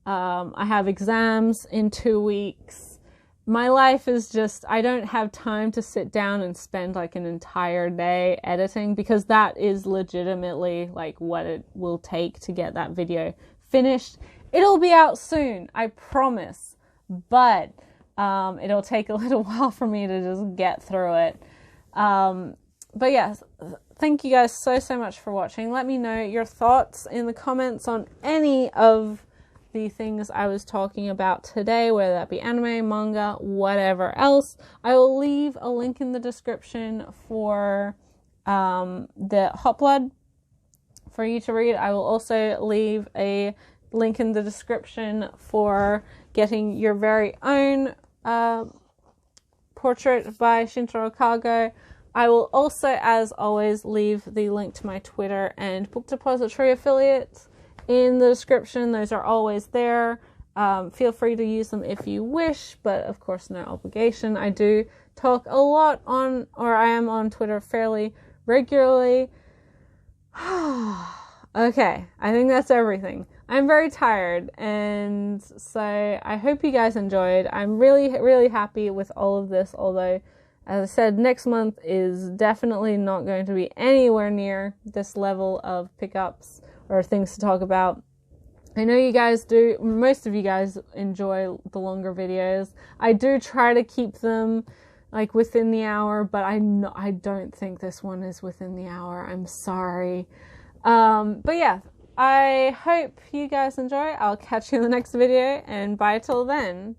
I have exams in 2 weeks. My life is just, I don't have time to sit down and spend like an entire day editing, because that is legitimately like what it will take to get that video finished. It'll be out soon, I promise, but it'll take a little while for me to just get through it. But yes, thank you guys so much for watching. Let me know your thoughts in the comments on any of the things I was talking about today, whether that be anime, manga, whatever else. I will leave a link in the description for the Hot Blood for you to read. I will also leave a link in the description for getting your very own portrait by Shintaro Kago. I will also, as always, leave the link to my Twitter and Book Depository affiliates in the description. Those are always there. Feel free to use them if you wish, but of course no obligation. I do talk a lot I am on Twitter fairly regularly. Okay, I think that's everything. I'm very tired, and so I hope you guys enjoyed. I'm really happy with all of this, although, as I said, next month is definitely not going to be anywhere near this level of pickups or things to talk about. I know you guys do, most of you guys enjoy the longer videos. I do try to keep them like within the hour, but I don't think this one is within the hour. I'm sorry. But yeah, I hope you guys enjoy. I'll catch you in the next video, and bye till then.